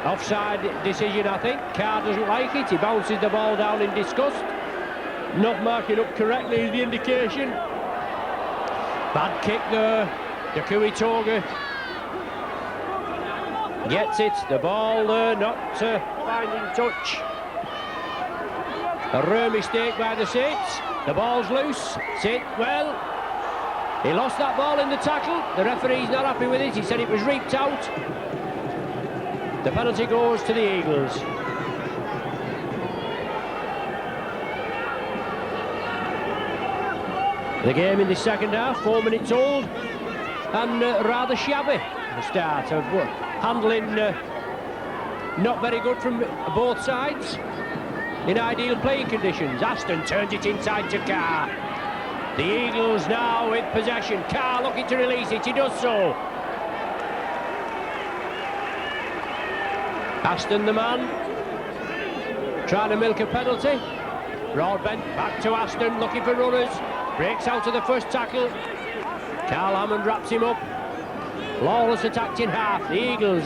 Offside decision, I think. Carr doesn't like it. He bounces the ball down in disgust. Not marking up correctly is the indication. Bad kick there. Dakui Toga gets it. The ball there, not finding touch. A rare mistake by the Saints. The ball's loose. Saint, well, he lost that ball in the tackle. The referee's not happy with it. He said it was reaped out. The penalty goes to the Eagles. The game in the second half, 4 minutes old, and rather shabby. The start of handling not very good from both sides. In ideal playing conditions, Aston turns it inside to Carr. The Eagles now with possession. Carr looking to release it. He does so. Aston, the man, trying to milk a penalty. Broadbent back to Aston, looking for runners. Breaks out of the first tackle. Carl Hammond wraps him up. Lawless attacked in half. The Eagles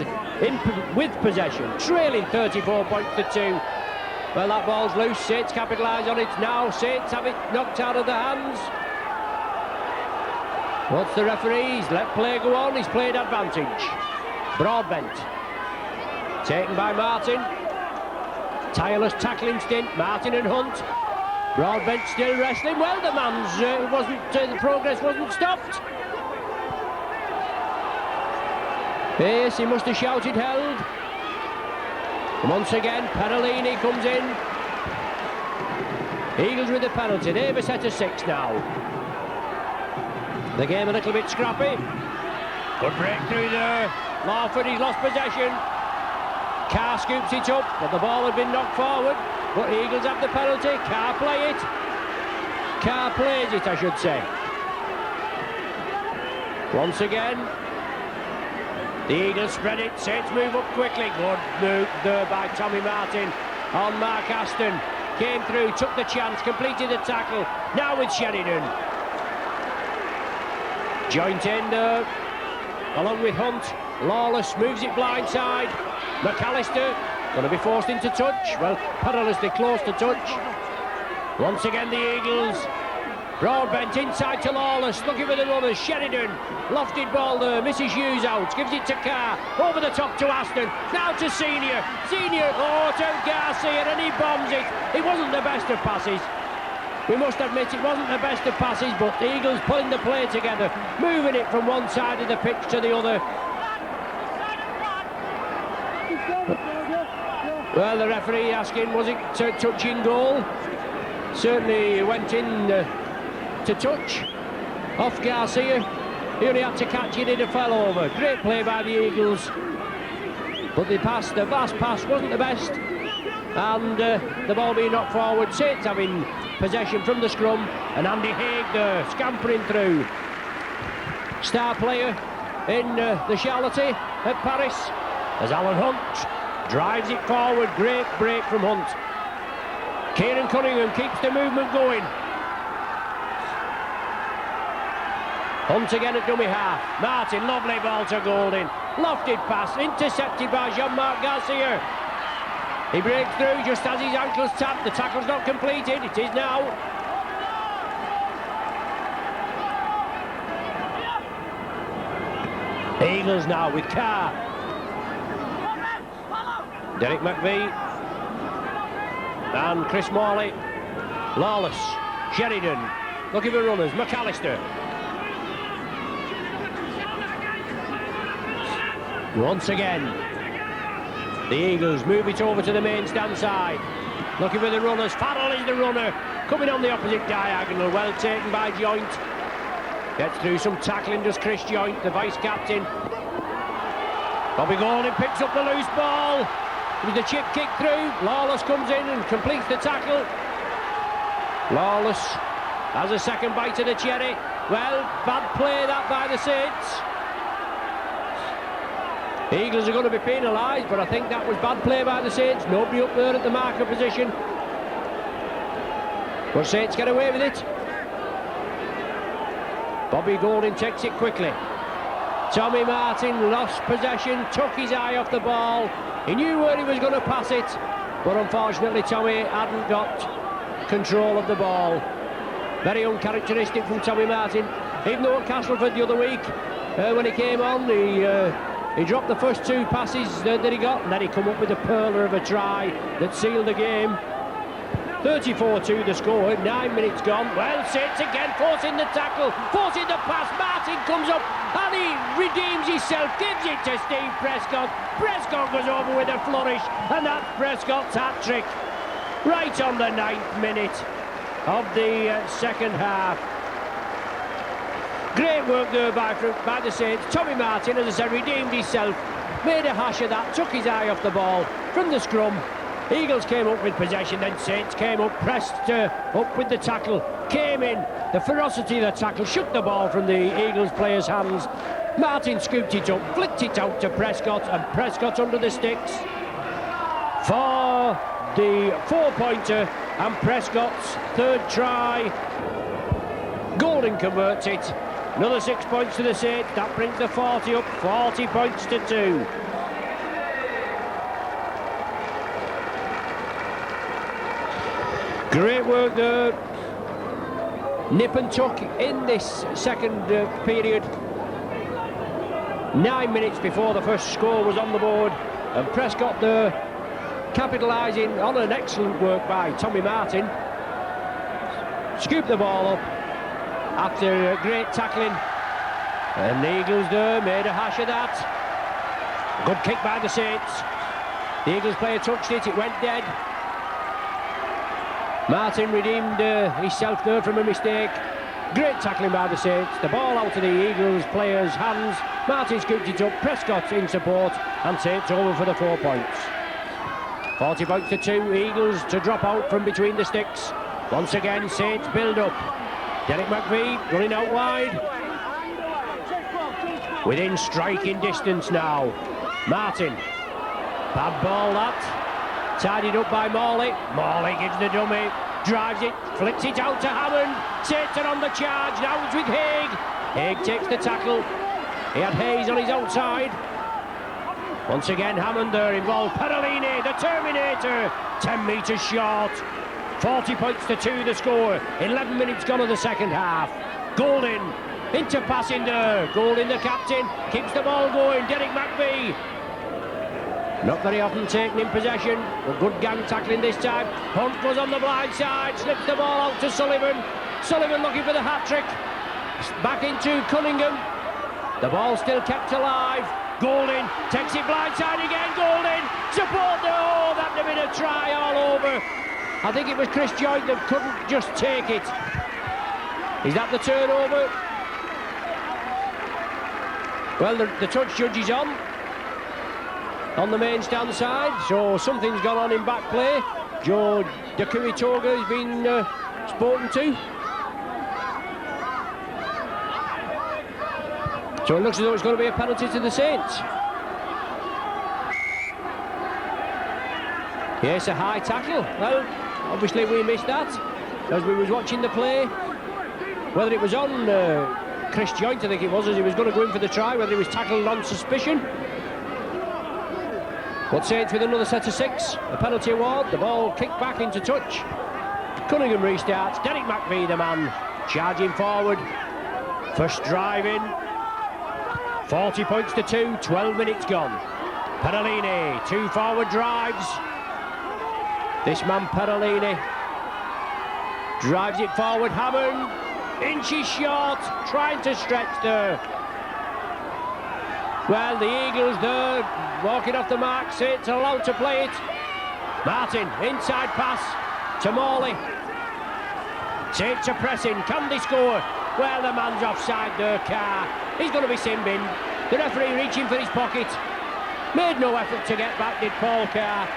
with possession, trailing 34 points to 2. Well, that ball's loose. Saints capitalise on it now. Saints have it knocked out of their hands. What's the referees? Let play go on. He's played advantage. Broadbent taken by Martin. Tireless tackle instinct. Martin and Hunt. Broadbent still wrestling. Well, the man's the progress wasn't stopped. Yes, he must have shouted held. Once again, Perolini comes in. Eagles with the penalty. They have a set of 6 now. The game a little bit scrappy. Good breakthrough there. Lawford, he's lost possession. Carr scoops it up, but the ball had been knocked forward. But Eagles have the penalty. Carr play it. Carr plays it, I should say. Once again, the Eagles spread it. Saints move up quickly. Good move there by Tommy Martin on Mark Aston. Came through, took the chance, completed the tackle. Now with Sheridan. Joint in there, along with Hunt. Lawless moves it blindside. McAllister going to be forced into touch. Well, perilously close to touch. Once again the Eagles. Broadbent inside to Lawless, looking for the runners. Sheridan, lofted ball there, misses Hughes out, gives it to Carr, over the top to Aston, now to Senior. Senior, to Garcia, and he bombs it. It wasn't the best of passes. We must admit it wasn't the best of passes, but the Eagles pulling the play together, moving it from one side of the pitch to the other. Well, the referee asking, was it touching goal? Certainly went in to touch off Garcia. He only had to catch it, it fell over. Great play by the Eagles, but the vast pass wasn't the best, and the ball being knocked forward. Saints having possession from the scrum, and Andy Haig there scampering through. Star player in the Charlotte at Paris as Alan Hunt drives it forward. Great break from Hunt. Kieran Cunningham keeps the movement going. Hunt again at dummy half. Martin, lovely ball to Golding. Lofted pass, intercepted by Jean-Marc Garcia. He breaks through just as his ankle's tapped. The tackle's not completed. It is now. Eagles now with Carr. Derek McVie. And Chris Morley. Lawless. Sheridan. Looking for runners. McAllister. Once again, the Eagles move it over to the main stand side. Looking for the runners. Farrell is the runner. Coming on the opposite diagonal. Well taken by Joint. Gets through some tackling, does Chris Joint, the vice-captain. Bobby Golding picks up the loose ball. With the chip kick through. Lawless comes in and completes the tackle. Lawless has a second bite of the cherry. Well, bad play that by the Saints. The Eagles are going to be penalised, but I think that was bad play by the Saints. Nobody up there at the marker position. But Saints get away with it. Bobby Golding takes it quickly. Tommy Martin lost possession, took his eye off the ball. He knew where he was going to pass it, but unfortunately Tommy hadn't got control of the ball. Very uncharacteristic from Tommy Martin. Even though at Castleford the other week, when he came on, he dropped the first 2 passes that he got, and then he come up with a perler of a try that sealed the game. 34-2 the score, 9 minutes gone. Well, Saints again forcing the tackle, forcing the pass. Martin comes up and he redeems himself, gives it to Steve Prescott. Prescott goes over with a flourish, and that's Prescott's hat-trick. Right on the 9th minute of the second half. Great work there by the Saints. Tommy Martin, as I said, redeemed himself, made a hash of that, took his eye off the ball from the scrum. Eagles came up with possession, then Saints came up, pressed up with the tackle, came in. The ferocity of the tackle shook the ball from the Eagles players' hands. Martin scooped it up, flicked it out to Prescott, and Prescott under the sticks for the 4-pointer, and Prescott's 3rd try. Golding converts it. Another 6 points to the Saints. That brings the 40 up, 40 points to 2. Great work there. Nip and tuck in this second period. 9 minutes before the first score was on the board, and Prescott there capitalising on an excellent work by Tommy Martin. Scooped the ball up after great tackling, and the Eagles there made a hash of that. Good kick by the Saints. The Eagles player touched it, it went dead. Martin redeemed himself there from a mistake. Great tackling by the Saints. The ball out of the Eagles players' hands. Martin scooped it up, Prescott in support, and Saints over for the 4 points. 40 points to 2, Eagles to drop out from between the sticks. Once again, Saints build up. Derek McVie running out wide. Within striking distance now. Martin. Bad ball that. Tidied up by Morley. Morley gives the dummy, drives it, flicks it out to Hammond. Saints are on the charge, now it's with Haig. Haig takes the tackle. He had Hayes on his outside. Once again, Hammond there involved. Perolini, the Terminator, 10 metres short. 40 points to 2 the score. 11 minutes gone of the second half. Golding into passing there. Golding, the captain, keeps the ball going. Derek McVie. Not very often taken in possession, but good gang tackling this time. Hunt goes on the blind side, slips the ball out to Sullivan. Sullivan looking for the hat-trick. Back into Cunningham. The ball still kept alive. Golding takes it blind side again. Golding, support the oh, that'd have been a try all over. I think it was Chris Joynt that couldn't just take it. Is that the turnover? Well, the touch judge is on the main stand side, so something's gone on in back play. Joe Dakuitoga has been spoken to. So it looks as though it's going to be a penalty to the Saints. Yes, a high tackle. Well, obviously we missed that as we was watching the play. Whether it was on Chris Joynt, I think it was, as he was going to go in for the try, whether he was tackled on suspicion. But Saints with another set of 6, a penalty award, the ball kicked back into touch. Cunningham restarts, Derek McVie the man, charging forward, first drive in, 40 points to 2, 12 minutes gone. Perolini, 2 forward drives. This man Perolini drives it forward, Hammond, inches short, trying to stretch there. Well, the Eagles there, walking off the mark, Saints are allowed to play it. Martin, inside pass to Morley. Saints are pressing, can they score? Well, the man's offside there, Carr. He's going to be sin binned. The referee reaching for his pocket. Made no effort to get back, did Paul Carr.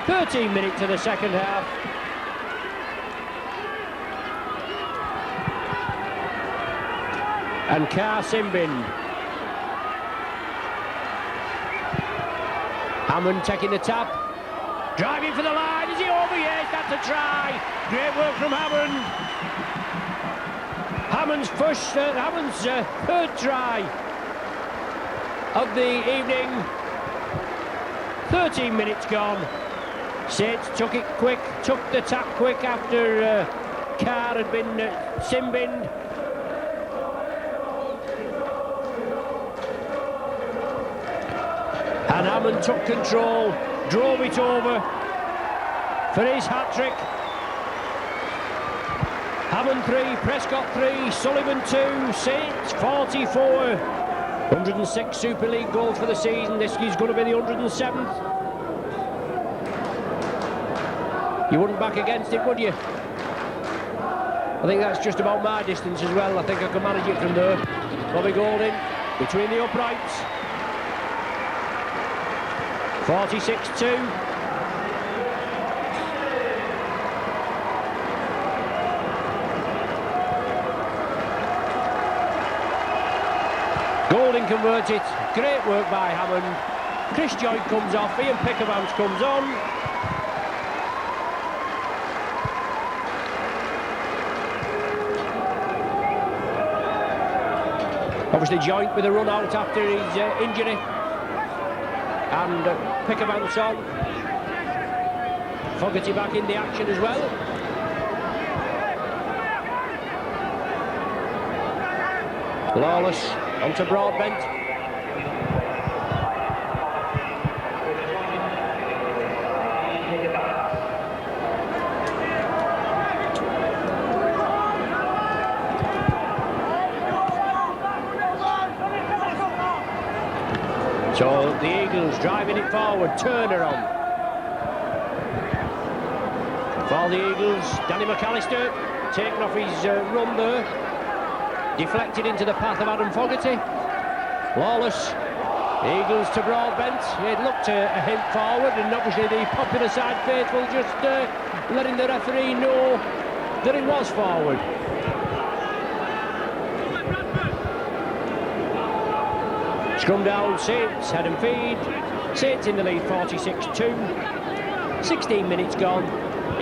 13 minutes of the second half. And Carr sin binned. Hammond taking the tap. Driving for the line, is he over? Yes, that's a try. Great work from Hammond. Hammond's third try of the evening. 13 minutes gone. Saints took it quick, took the tap quick after Carr had been sin-binned. And Hammond took control, drove it over for his hat-trick. Hammond 3, Prescott 3, Sullivan 2, Saints 44. 106 Super League goals for the season. This is going to be the 107th. You wouldn't back against it, would you? I think that's just about my distance as well. I think I can manage it from there. Bobby Golding between the uprights. 46-2. Golding converts it. Great work by Hammond. Chris Joynt comes off. Ian Pickervance comes on. Obviously Joynt with a run out after his injury. And Pickervance on. Fogarty back in the action as well. Lawless onto Broadbent. So the Eagles driving it forward, Turner on. For the Eagles, Danny McAllister taking off his run there. Deflected into the path of Adam Fogarty. Lawless, Eagles to Broadbent. It looked a hint forward, and obviously the popular side faithful just letting the referee know that it was forward. Scrum down, Saints, head and feed. Saints in the lead, 46-2. 16 minutes gone.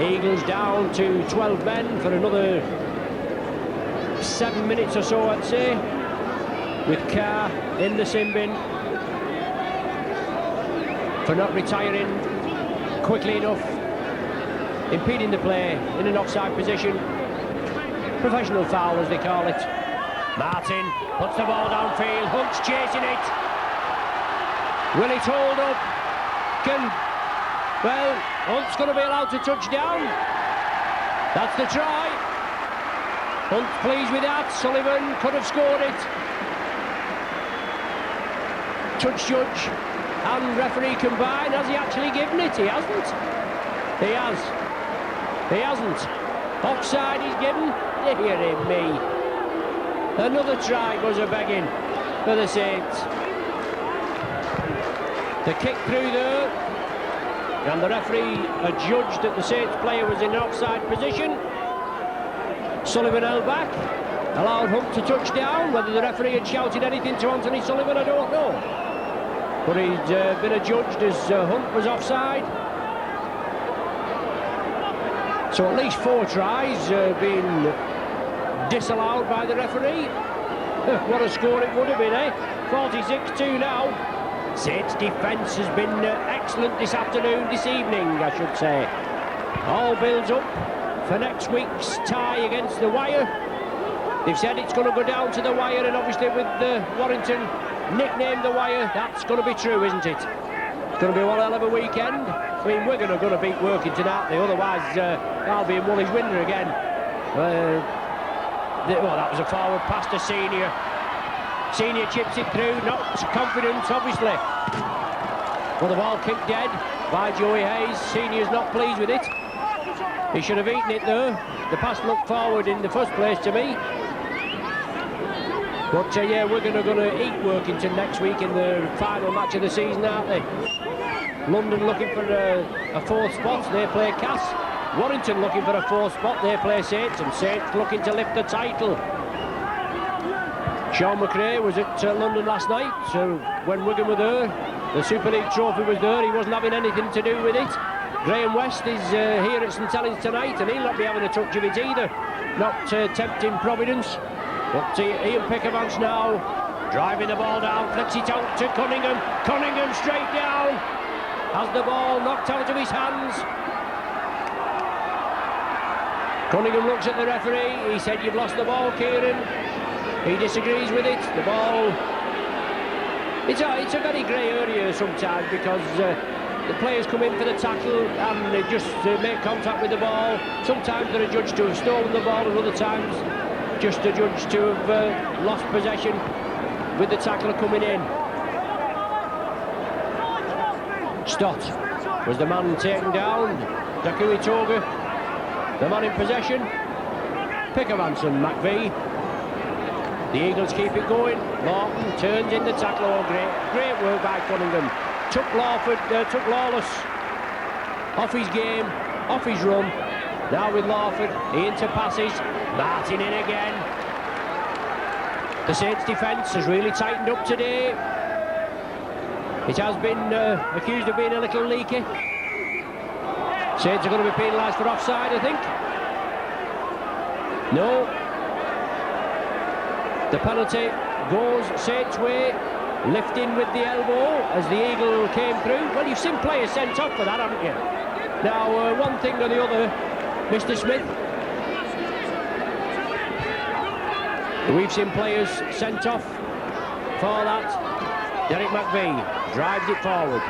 Eagles down to 12 men for another 7 minutes or so, I'd say, with Carr in the sin bin for not retiring quickly enough, impeding the play in an offside position. Professional foul, as they call it. Martin puts the ball downfield. Hunt's chasing it. Will it hold up? Well, Hunt's going to be allowed to touch down. That's the try. Hunt pleased with that. Sullivan could have scored it. Touch judge and referee combine. Has he actually given it? He hasn't. He has. He hasn't. Offside he's given. Dear me. Another try buzzer begging for the Saints. The kick through there. And the referee adjudged that the Saints player was in an offside position. Sullivan held back, allowed Hunt to touch down. Whether the referee had shouted anything to Anthony Sullivan, I don't know. But he'd been adjudged as Hunt was offside. So at least 4 tries being disallowed by the referee. What a score it would have been, eh? 46-2 now. Saints' defence has been excellent this evening, I should say. All builds up for next week's tie against the Wire. They've said it's going to go down to the Wire, and obviously with Warrington nicknamed the Wire, that's going to be true, isn't it? It's going to be one hell of a weekend. I mean, we're going to beat Workington, aren't they? Otherwise, Albion won his winner again. Well, that was a forward pass to Senior. Senior chips it through, not confidence, obviously. Well, the ball kicked dead by Joey Hayes. Senior's not pleased with it. He should have eaten it there. The pass looked forward in the first place to me. But yeah, we're going to eat Workington next week in the final match of the season, aren't they? London looking for a 4th spot, they play Cass. Warrington looking for a 4th spot, they play Saints, and Saints looking to lift the title. Sean McRae was at London last night, so when Wigan were there, the Super League trophy was there, he wasn't having anything to do with it. Graham West is here at St Helens tonight, and he'll not be having a touch of it either. Not tempting Providence. But Ian Pickavance now, driving the ball down, flicks it out to Cunningham. Cunningham straight down, has the ball knocked out of his hands. Cunningham looks at the referee. He said, "You've lost the ball, Kieran." He disagrees with it. The ball, it's a very grey area sometimes, because the players come in for the tackle and they just make contact with the ball. Sometimes they're adjudged to have stolen the ball, and other times just adjudged to have lost possession with the tackler coming in. Stott was the man taken down. Dakuitoga, the man in possession. Pickavance and McVie. The Eagles keep it going. Lawton turns in the tackle. Oh, great work by Cunningham. Took Lawless off his game, off his run. Now with Lawford, he into passes. Martin in again. The Saints' defence has really tightened up today. It has been accused of being a little leaky. Saints are going to be penalised for offside, I think. No. The penalty goes Saints' way. Lifting with the elbow as the Eagle came through. Well, you've seen players sent off for that, haven't you? Now, one thing or the other, Mr. Smith. We've seen players sent off for that. Derek McVie drives it forward.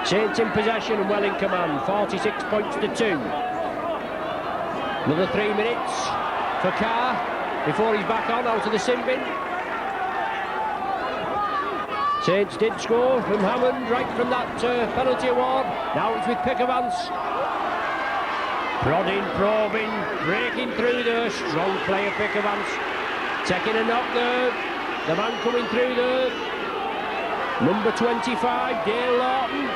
Saints in possession and well in command. 46 points to 2. Another 3 minutes for Carr before he's back on out of the sin bin. Saints did score from Hammond right from that penalty award. Now it's with Pickavance. Prodding, probing, breaking through there. Strong player Pickavance. Taking a knock there. The man coming through there. Number 25, Dale Lawton.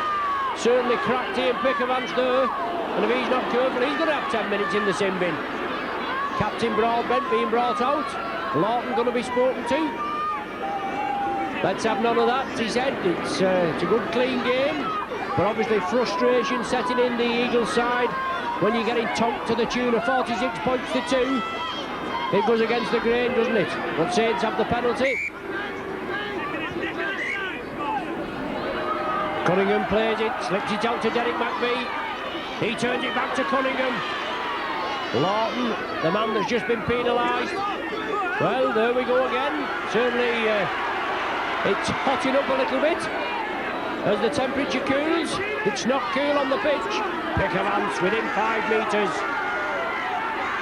Certainly cracked Ian Pickavance there. And if he's not careful, he's going to have 10 minutes in the sin bin. Captain Broadbent being brought out. Lawton going to be spoken to. Let's have none of that, he said. It's a good, clean game. But obviously frustration setting in the Eagles side when you're getting tonked to the tune of 46 points to 2. It goes against the grain, doesn't it? But Saints have the penalty. Cunningham plays it, slips it out to Derek McVie. He turns it back to Cunningham. Lawton, the man that's just been penalised. Well, there we go again. Certainly it's hotting up a little bit as the temperature cools. It's not cool on the pitch. Pickavance within 5 metres.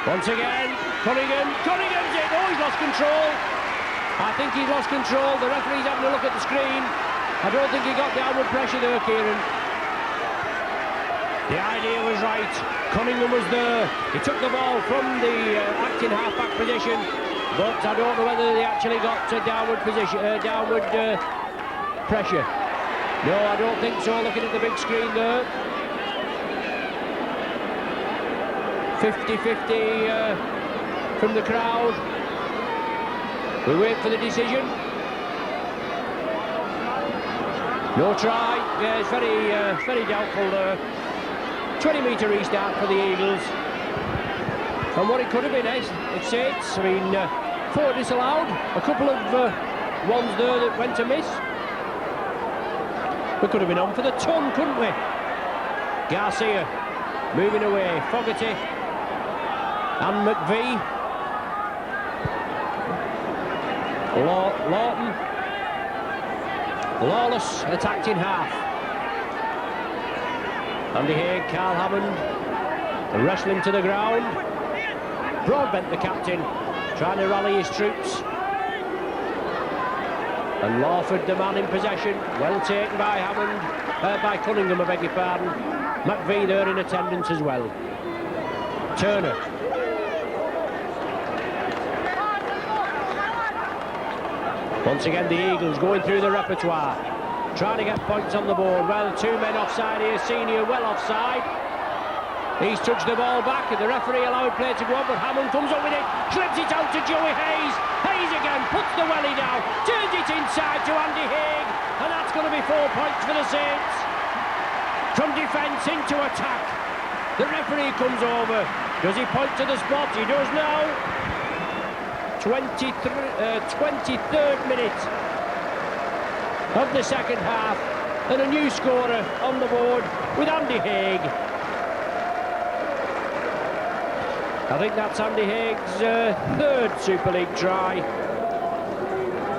Once again, Cunningham's it. Oh, he's lost control. I think he's lost control. The referee's having a look at the screen. I don't think he got downward pressure there, Kieran. The idea was right. Cunningham was there. He took the ball from the acting half-back position, but I don't know whether they actually got to downward pressure. No, I don't think so, looking at the big screen there. 50-50 from the crowd. We wait for the decision. No try. Yeah, it's very doubtful there. 20-metre restart for the Eagles. And what it could have been, it's Saints. I mean, 4 disallowed. A couple of ones there that went to miss. We could have been on for the ton, couldn't we? Garcia moving away. Fogarty and McVie. Lawton. Lawless attacked in half. Andy Haig, Carl Hammond wrestling to the ground. Broadbent, the captain, trying to rally his troops. And Lawford, the man in possession, well taken by by Cunningham, I beg your pardon. McVie there in attendance as well. Turner. Once again, the Eagles going through the repertoire, trying to get points on the board. Well, 2 men offside here, Senior well offside. He's touched the ball back, and the referee allowed play to go on, but Hammond comes up with it, slips it out to Joey Hayes. Hayes again, puts the welly down, turns it inside to Andy Haig, and that's going to be 4 points for the Saints. From defence into attack. The referee comes over. Does he point to the spot? He does now. 23rd minute of the second half. And a new scorer on the board with Andy Haig. I think that's Andy Haig's third Super League try.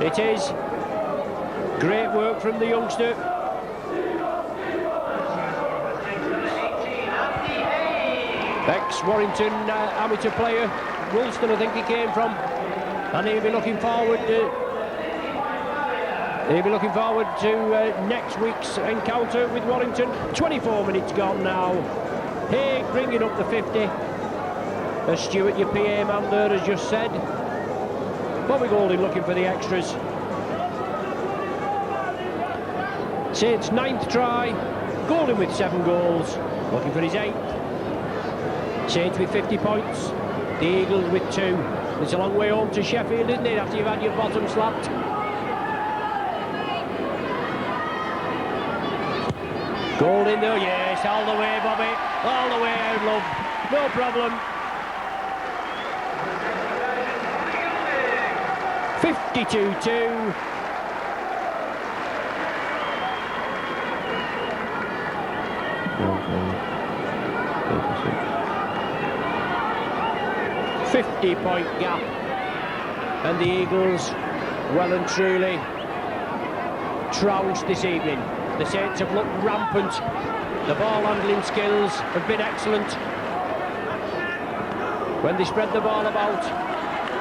It is. Great work from the youngster. Ex-Warrington amateur player, Woolston I think he came from, and he'll be looking forward to next week's encounter with Warrington. 24 minutes gone now. Haig bringing up the 50. As Stuart, your PA man there, has just said. Bobby Golding looking for the extras. Saints' 9th try. Golding with 7 goals, looking for his 8th. Saints with 50 points. The Eagles with 2. It's a long way home to Sheffield, isn't it, after you've had your bottom slapped? Golding though, yes, all the way, Bobby. All the way out, love. No problem. 52-2. .50 gap, and the Eagles well and truly trounced this evening. The Saints have looked rampant. The ball handling skills have been excellent. When they spread the ball about,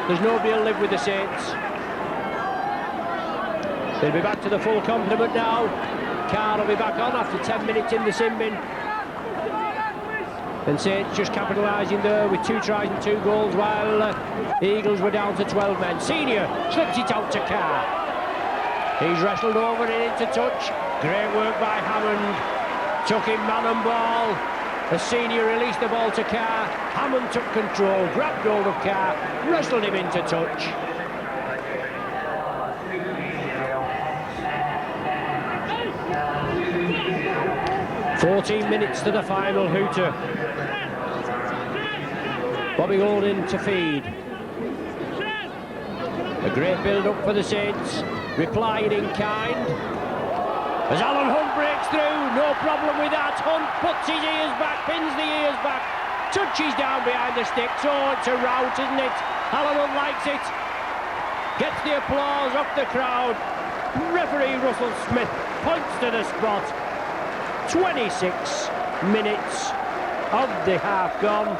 there's nobody who'll live with the Saints. They'll be back to the full complement now. Carr will be back on after 10 minutes in the sin bin. And Saints just capitalising there with 2 tries and 2 goals, while the Eagles were down to 12 men. Senior slips it out to Carr. He's wrestled over and into touch. Great work by Hammond. Took him man and ball. The Senior released the ball to Carr. Hammond took control, grabbed hold of Carr, wrestled him into touch. "14 minutes to the final hooter. Bobby Golding to feed. A great build-up for the Saints, replying in kind. As Alan Hunt breaks through, no problem with that. Hunt puts his ears back, pins the ears back, touches down behind the sticks. Oh, it's a rout, isn't it? Alan Hunt likes it. Gets the applause off the crowd. Referee Russell Smith points to the spot. 26 minutes of the half gone.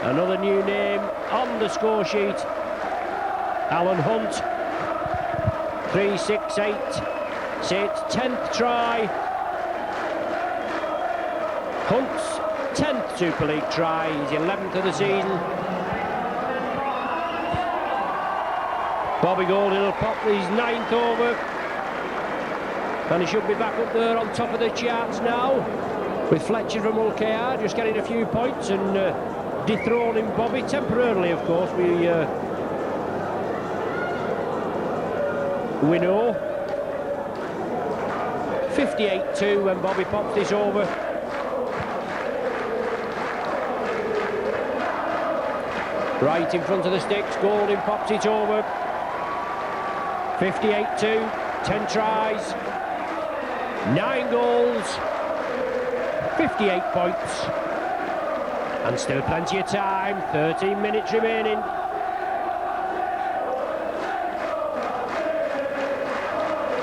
Another new name on the score sheet. Alan Hunt. 3-6-8. Saints' 10th try. Hunt's 10th Super League try. His 11th of the season. Bobby Golding will pop his 9th over. And he should be back up there on top of the charts now, with Fletcher from Hull KR just getting a few points and dethroning Bobby temporarily, of course. We know 58-2 when Bobby pops this over. Right in front of the sticks, Golding pops it over. 58-2, 10 tries, 9 goals, 58 points, and still plenty of time, 13 minutes remaining.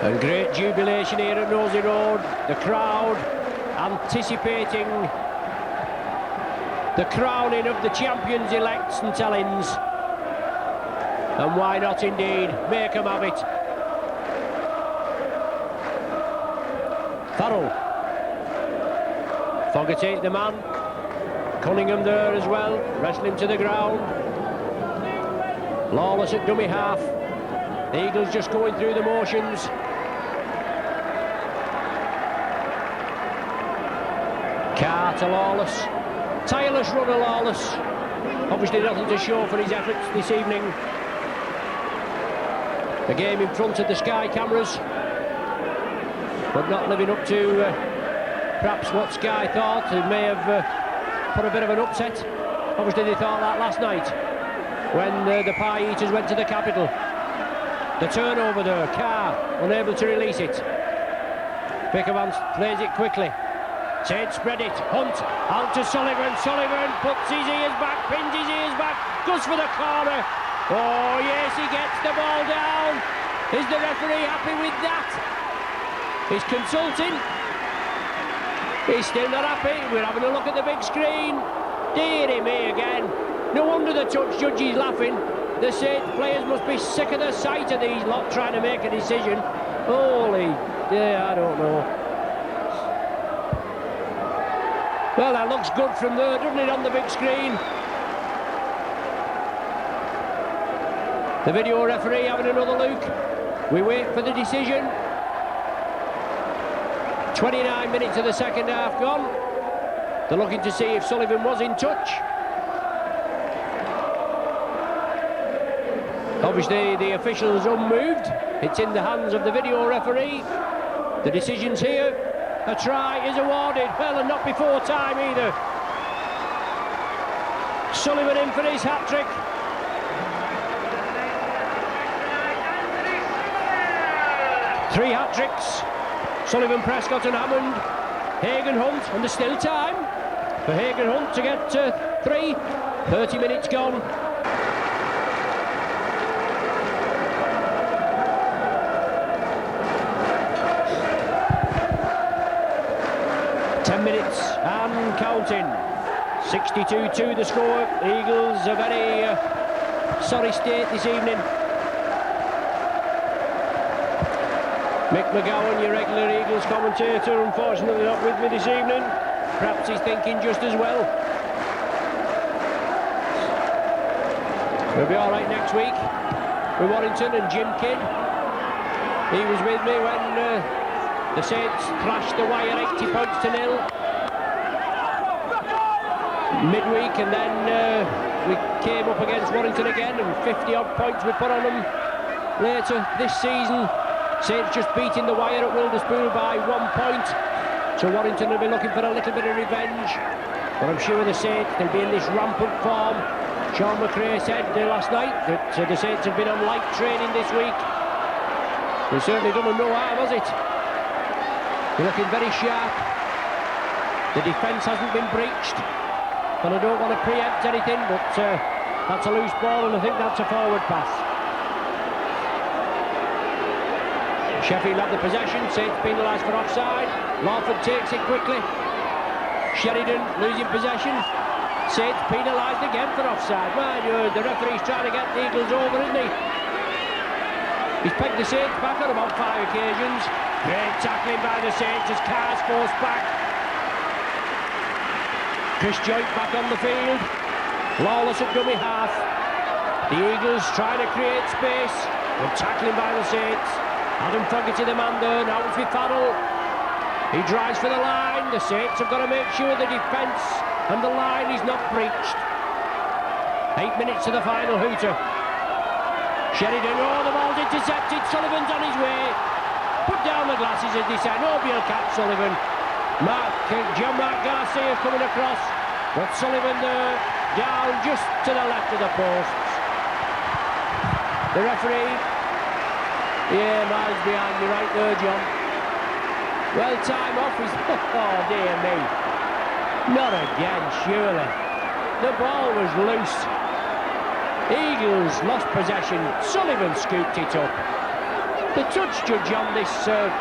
And great jubilation here at Nosey Road, the crowd anticipating the crowning of the champions-elect St Helens. And why not indeed, make them have it. Farrell. Fogarty, the man. Cunningham there as well, wrestling to the ground. Lawless at dummy half. The Eagles just going through the motions. Carr to Lawless. Tireless runner, Lawless. Obviously nothing to show for his efforts this evening. The game in front of the Sky cameras, but not living up to perhaps what Sky thought. It may have put a bit of an upset. Obviously they thought that last night when the pie eaters went to the capital. The turnover there, Carr unable to release it. Bickerman plays it quickly. Tate spread it, Hunt out to Sullivan. Sullivan puts his ears back, pins his ears back, goes for the corner. Oh yes, he gets the ball down. Is the referee happy with that? He's consulting. He's still not happy. We're having a look at the big screen. Dearie me again. No wonder the touch judge is laughing. The Saints players must be sick of the sight of these lot trying to make a decision. Holy, I don't know. Well, that looks good from there, doesn't it, on the big screen? The video referee having another look. We wait for the decision. 29 minutes of the second half gone. They're looking to see if Sullivan was in touch. Obviously, the official's unmoved. It's in the hands of the video referee. The decision's here. A try is awarded. Well, and not before time either. Sullivan in for his hat-trick. Three hat-tricks. Sullivan, Prescott and Hammond. Hagen, Hunt, and there's still time for Hagen, Hunt to get three. 30 minutes gone. Minutes and counting. 62-2 the score. Eagles a very sorry state this evening. Mick McGowan, your regular Eagles commentator, unfortunately not with me this evening. Perhaps he's thinking just as well. We'll be all right next week with Warrington and Jim Kidd. He was with me when the Saints thrashed the Wire 80 points to 0 midweek, and then we came up against Warrington again, and 50 odd points we put on them later this season. Saints just beating the Wire at Wilderspool by 1 point, so Warrington will be looking for a little bit of revenge, but I'm sure the Saints will be in this rampant form. Sean McRae said last night that the Saints have been on light training this week. They've certainly done them no harm, has it? They're looking very sharp. The defence hasn't been breached, and I don't want to preempt anything, but that's a loose ball, and I think that's a forward pass. Sheffield have the possession. Saints penalised for offside. Lawford takes it quickly. Sheridan losing possession. Saints penalised again for offside. Man, the referee's trying to get the Eagles over, isn't he? He's pegged the Saints back on about 5 occasions. Great tackling by the Saints as Carr's forced back. Chris Joynt back on the field. Lawless at dummy half. The Eagles trying to create space. Good tackling by the Saints. Adam Fogarty the man there. Now it's with Farrell. He drives for the line. The Saints have got to make sure the defence and the line is not breached. 8 minutes to the final hooter. Sheridan, oh, the ball's intercepted. Sullivan's on his way. Put down the glasses as they say. No Bill Cap Sullivan. John Mark Garcia coming across, but Sullivan there, down just to the left of the posts. The referee, miles behind me right there, John. Well, time off is, oh dear me. Not again, surely. The ball was loose. Eagles lost possession. Sullivan scooped it up. The touch judge on this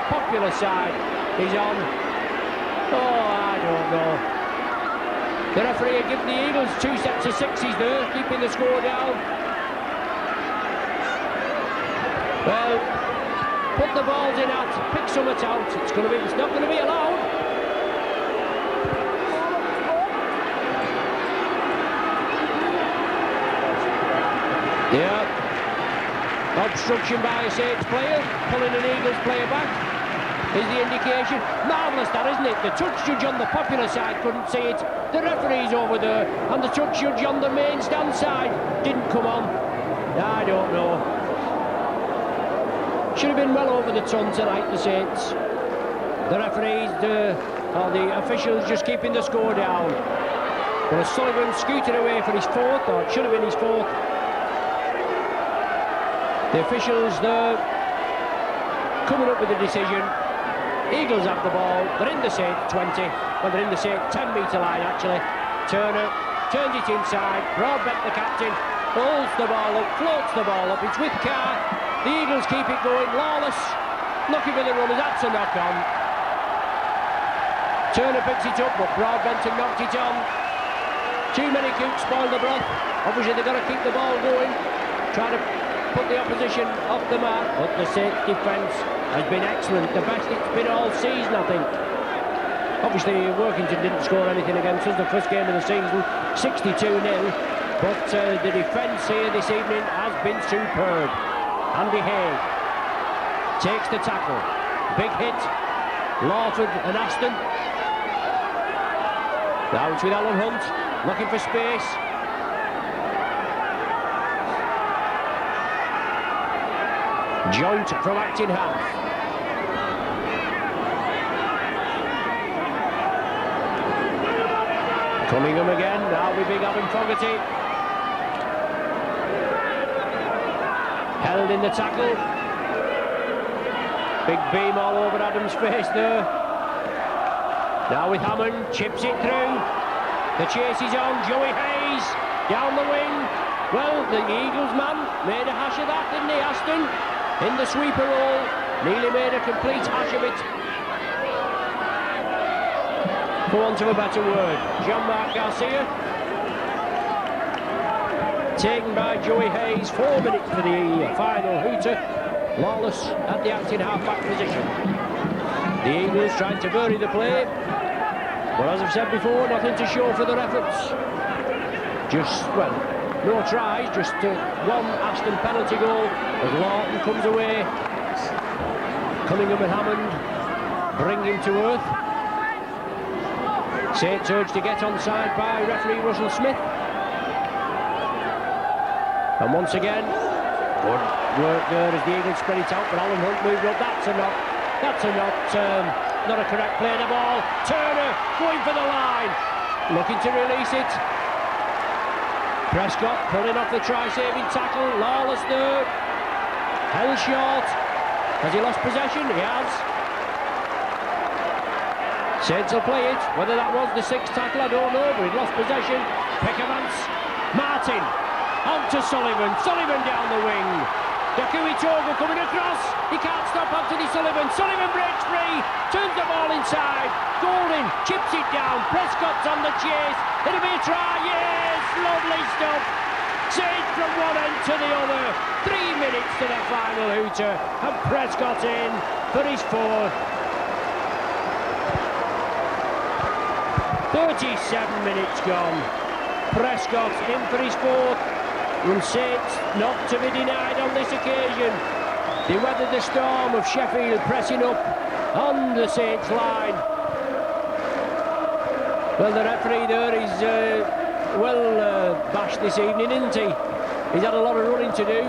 popular side is on. Oh, I don't know. The referee had given the Eagles 2 sets of sixes there, keeping the score down. Well, put the balls in out, pick some out. It's not going to be allowed. Yeah. Obstruction by a Saints player, pulling an Eagles player back. Is the indication. Marvellous that, isn't it? The touch judge on the popular side couldn't see it. The referee's over there, and the touch judge on the main stand side didn't come on. I don't know. Should have been well over the ton tonight, the Saints. The referee's Are the officials just keeping the score down? Well, Sullivan scooted away for his fourth, or it should have been his fourth. The officials there coming up with a decision. Eagles have the ball, they're in the same 20, well they're in the same 10 metre line actually. Turner turns it inside, Broadbent the captain, holds the ball up, floats the ball up, it's with Carr. The Eagles keep it going, Lawless looking for the runners, that's a knock on. Turner picks it up, but Broadbent had knocked it on. Too many cooks spoil the broth. Obviously they've got to keep the ball going, try to put the opposition off the mark, but the Saints defence has been excellent, the best it's been all season I think. Obviously Workington didn't score anything against us the first game of the season, 62-0, but the defence here this evening has been superb. Andy Hay takes the tackle, big hit, Lawford and Aston. Now it's with Alan Hunt, looking for space. Joint from acting half. Cunningham again, now with big Adam Fogarty. Held in the tackle. Big beam all over Adam's face there. Now with Hammond, chips it through. The chase is on, Joey Hayes down the wing. Well, the Eagles man made a hash of that, didn't he, Aston? In the sweeper roll, nearly made a complete hash of it. For want of a better word, Jean-Marc Garcia. Taken by Joey Hayes, 4 minutes for the final hooter. Lawless at the acting half-back position. The Eagles trying to bury the play. But as I've said before, nothing to show for their efforts. Just, well, no tries, just one Aston penalty goal as Lawton comes away. Cunningham and Hammond bring him to earth. Saints urged to get onside by referee Russell Smith. And once again, good work there as the Eagles spread it out, but Alan Hunt moved up. That's a not a correct play of the ball. Turner going for the line, looking to release it. Prescott pulling off the try-saving tackle. Lawless there, held short. Has he lost possession? He has. Saints will play it. Whether that was the sixth tackle, I don't know, but he lost possession. Pickermans, Martin, on to Sullivan. Sullivan down the wing. Dakui Togo coming across. He can't stop onto the Sullivan. Sullivan breaks free, turns the ball inside. Golding chips it down. Prescott's on the chase. It'll be a try. Yes, lovely stuff. Saints from one end to the other. 3 minutes to the final hooter, and Prescott in for his fourth. 37 minutes gone. Prescott in for his fourth. And Saints not to be denied on this occasion. They weathered the storm of Sheffield pressing up on the Saints line. Well, the referee there is bashed this evening, isn't he? He's had a lot of running to do.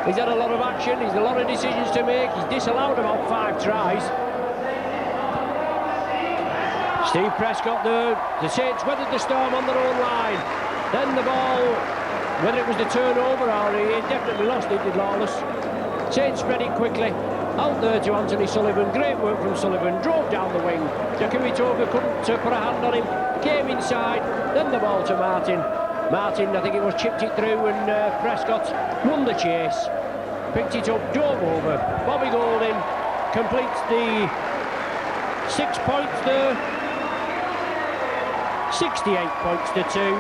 He's had a lot of action. He's had a lot of decisions to make. He's disallowed about 5 tries. Steve Prescott there. The Saints weathered the storm on their own line. Then the ball, whether it was the turnover or he definitely lost it, did Lawless. Saints spread it quickly. Out there to Anthony Sullivan. Great work from Sullivan. Drove down the wing. Dakui Togo couldn't put a hand on him. Came inside. Then the ball to Martin. Martin, I think it was, chipped it through, and Prescott won the chase. Picked it up, dove over. Bobby Golding completes the 6 points there. 68 points to 2.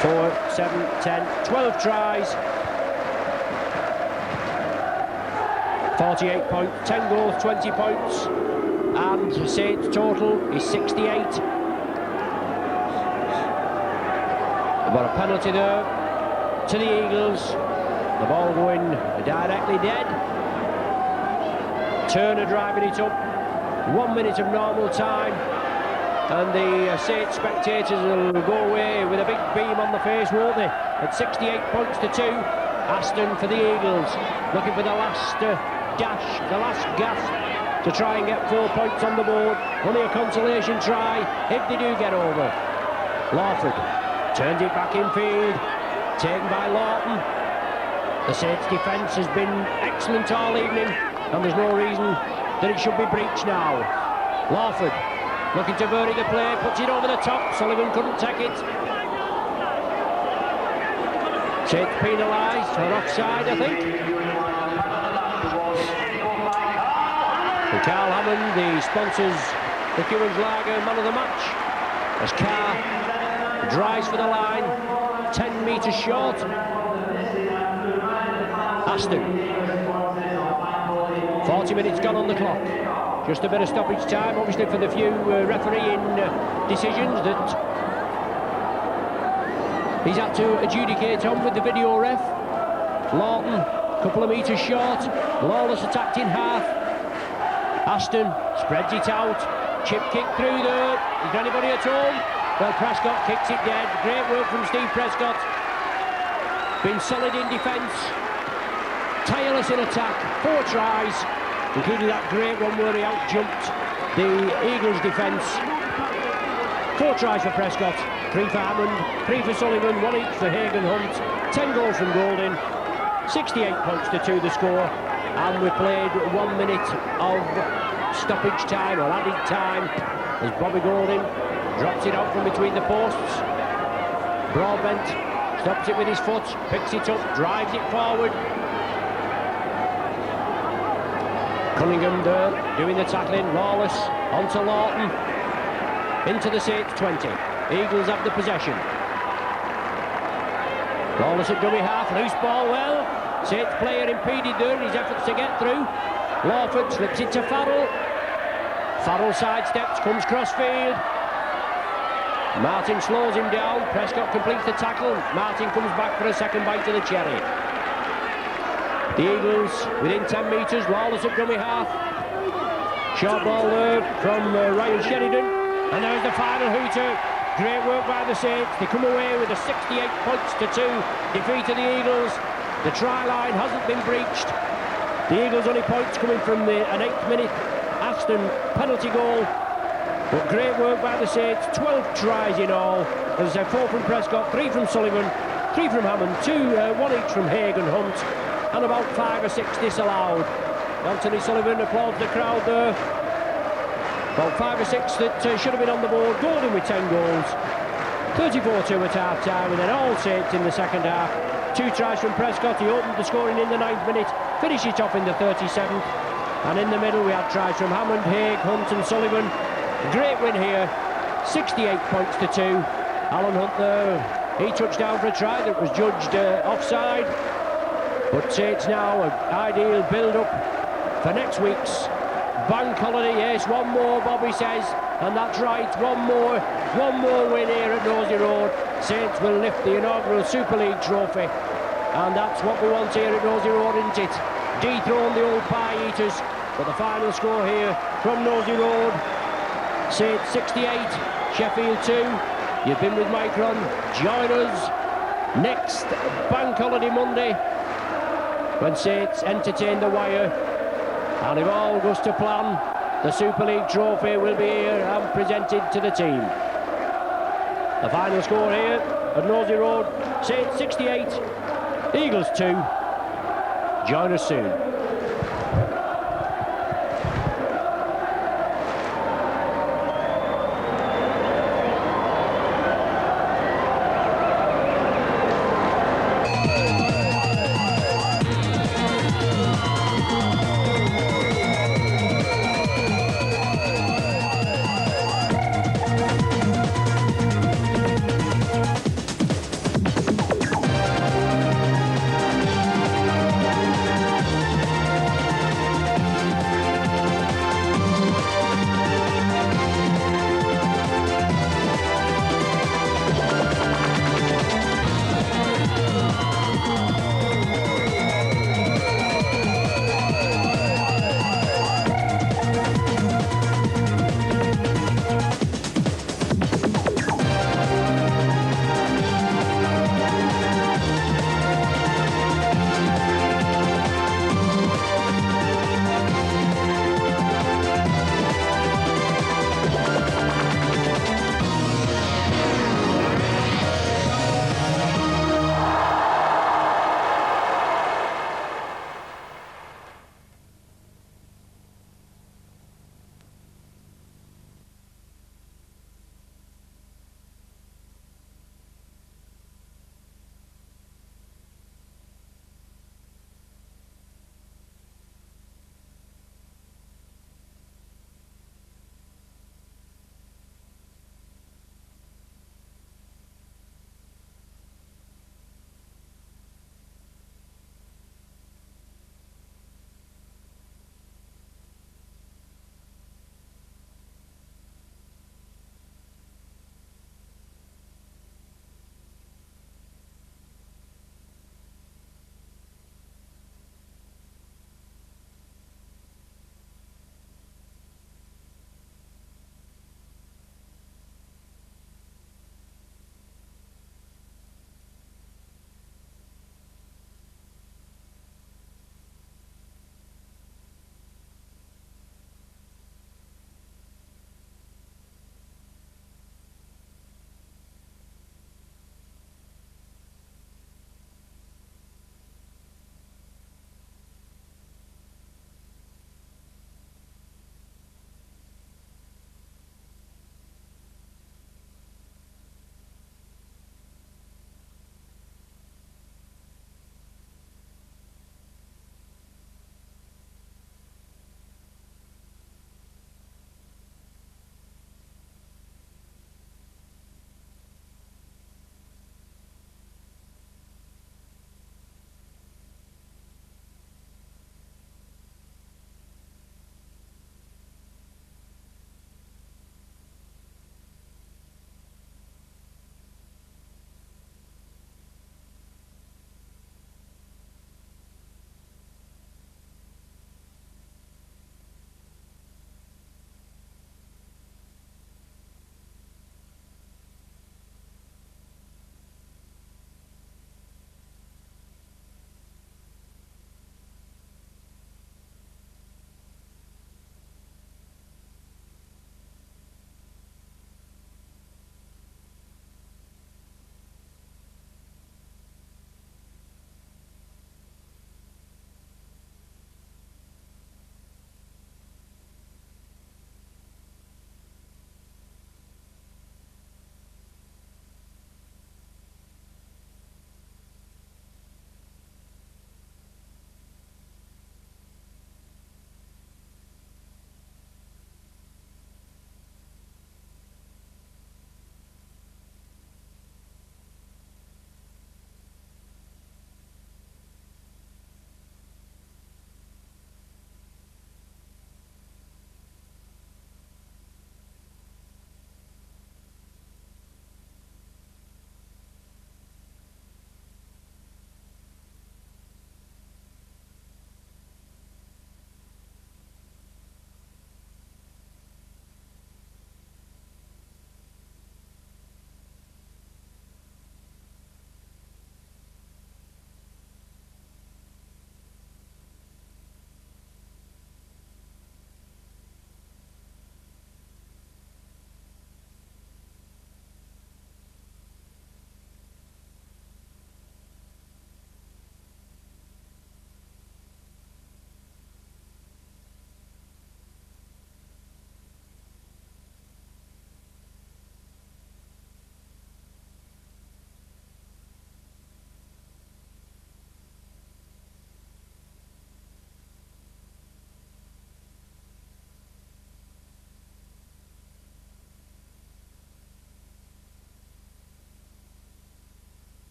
Four, 7, 10, 12 tries, 48 points, 10 goals, 20 points, and Saints total is 68. About a penalty there to the Eagles. The ball going directly dead. Turner driving it up. 1 minute of normal time. and the Saints spectators will go away with a big beam on the face, won't they? At 68 points to 2. Aston for the Eagles, looking for the last dash, the last gasp to try and get 4 points on the board. Only a consolation try if they do get over. Lawford turns it back in field, taken by Lawton. The Saints defence has been excellent all evening, and there's no reason that it should be breached now. Lawford looking to vary the play, puts it over the top. Sullivan couldn't take it. Saints penalised for offside, I think. And Carl Hammond, the sponsors the Kieran's Lager man of the match, as Carr drives for the line, 10 metres short. Aston, 40 minutes gone on the clock. Just a bit of stoppage time, obviously, for the few refereeing decisions that he's had to adjudicate on with the video ref. Lawton, a couple of metres short. Lawless attacked in half. Aston spreads it out. Chip kick through there. Is there anybody at home? Well, Prescott kicks it dead. Great work from Steve Prescott. Been solid in defence. Tireless in attack. 4 tries, including that great one where he out-jumped the Eagles' defence. 4 tries for Prescott, 3 for Hammond, 3 for Sullivan, 1 each for Haig and Hunt. 10 goals from Golding, 68 points to 2 the score, and we played 1 minute of stoppage time, or added time, as Bobby Golding drops it out from between the posts. Broadbent stops it with his foot, picks it up, drives it forward. Cunningham there, doing the tackling. Lawless onto Lawton, into the Saints 20. Eagles have the possession. Lawless at dummy half, loose ball. Well, Saints player impeded there in his efforts to get through. Lawford slips it to Farrell. Farrell sidesteps, comes crossfield. Martin slows him down. Prescott completes the tackle. Martin comes back for a second bite of the cherry. The Eagles within 10 metres, Lawless at dummy half. Short ball there from Ryan Sheridan. And there's the final hooter. Great work by the Saints. They come away with a 68 points to 2 defeat of the Eagles. The try line hasn't been breached. The Eagles only points coming from an 8th minute Aston penalty goal. But great work by the Saints. 12 tries in all. As I said, 4 from Prescott, 3 from Sullivan, 3 from Hammond, 1 each from Haig and Hunt. And about 5 or 6 disallowed. Anthony Sullivan applauds the crowd there. About 5 or 6 that should have been on the board. Golding with 10 goals. 34-2 at half-time, and then all Saints in the second half. 2 tries from Prescott. He opened the scoring in the 9th minute, finished it off in the 37th. And in the middle we had tries from Hammond, Haig, Hunt and Sullivan. Great win here. 68 points to 2. Alan Hunt there. He touched down for a try that was judged offside. But Saints now an ideal build-up for next week's bank holiday. Yes, 1 more, Bobby says, and that's right, 1 more win here at Nosey Road. Saints will lift the inaugural Super League trophy, and that's what we want here at Nosey Road, isn't it? Dethrone the old pie eaters. But the final score here from Nosey Road: Saints 68, Sheffield 2. You've been with Micron. Join us next bank holiday Monday, when Saints entertain the Wire, and if all goes to plan, the Super League trophy will be here and presented to the team. The final score here at Nosey Road: Saints 68, Eagles 2. Join us soon.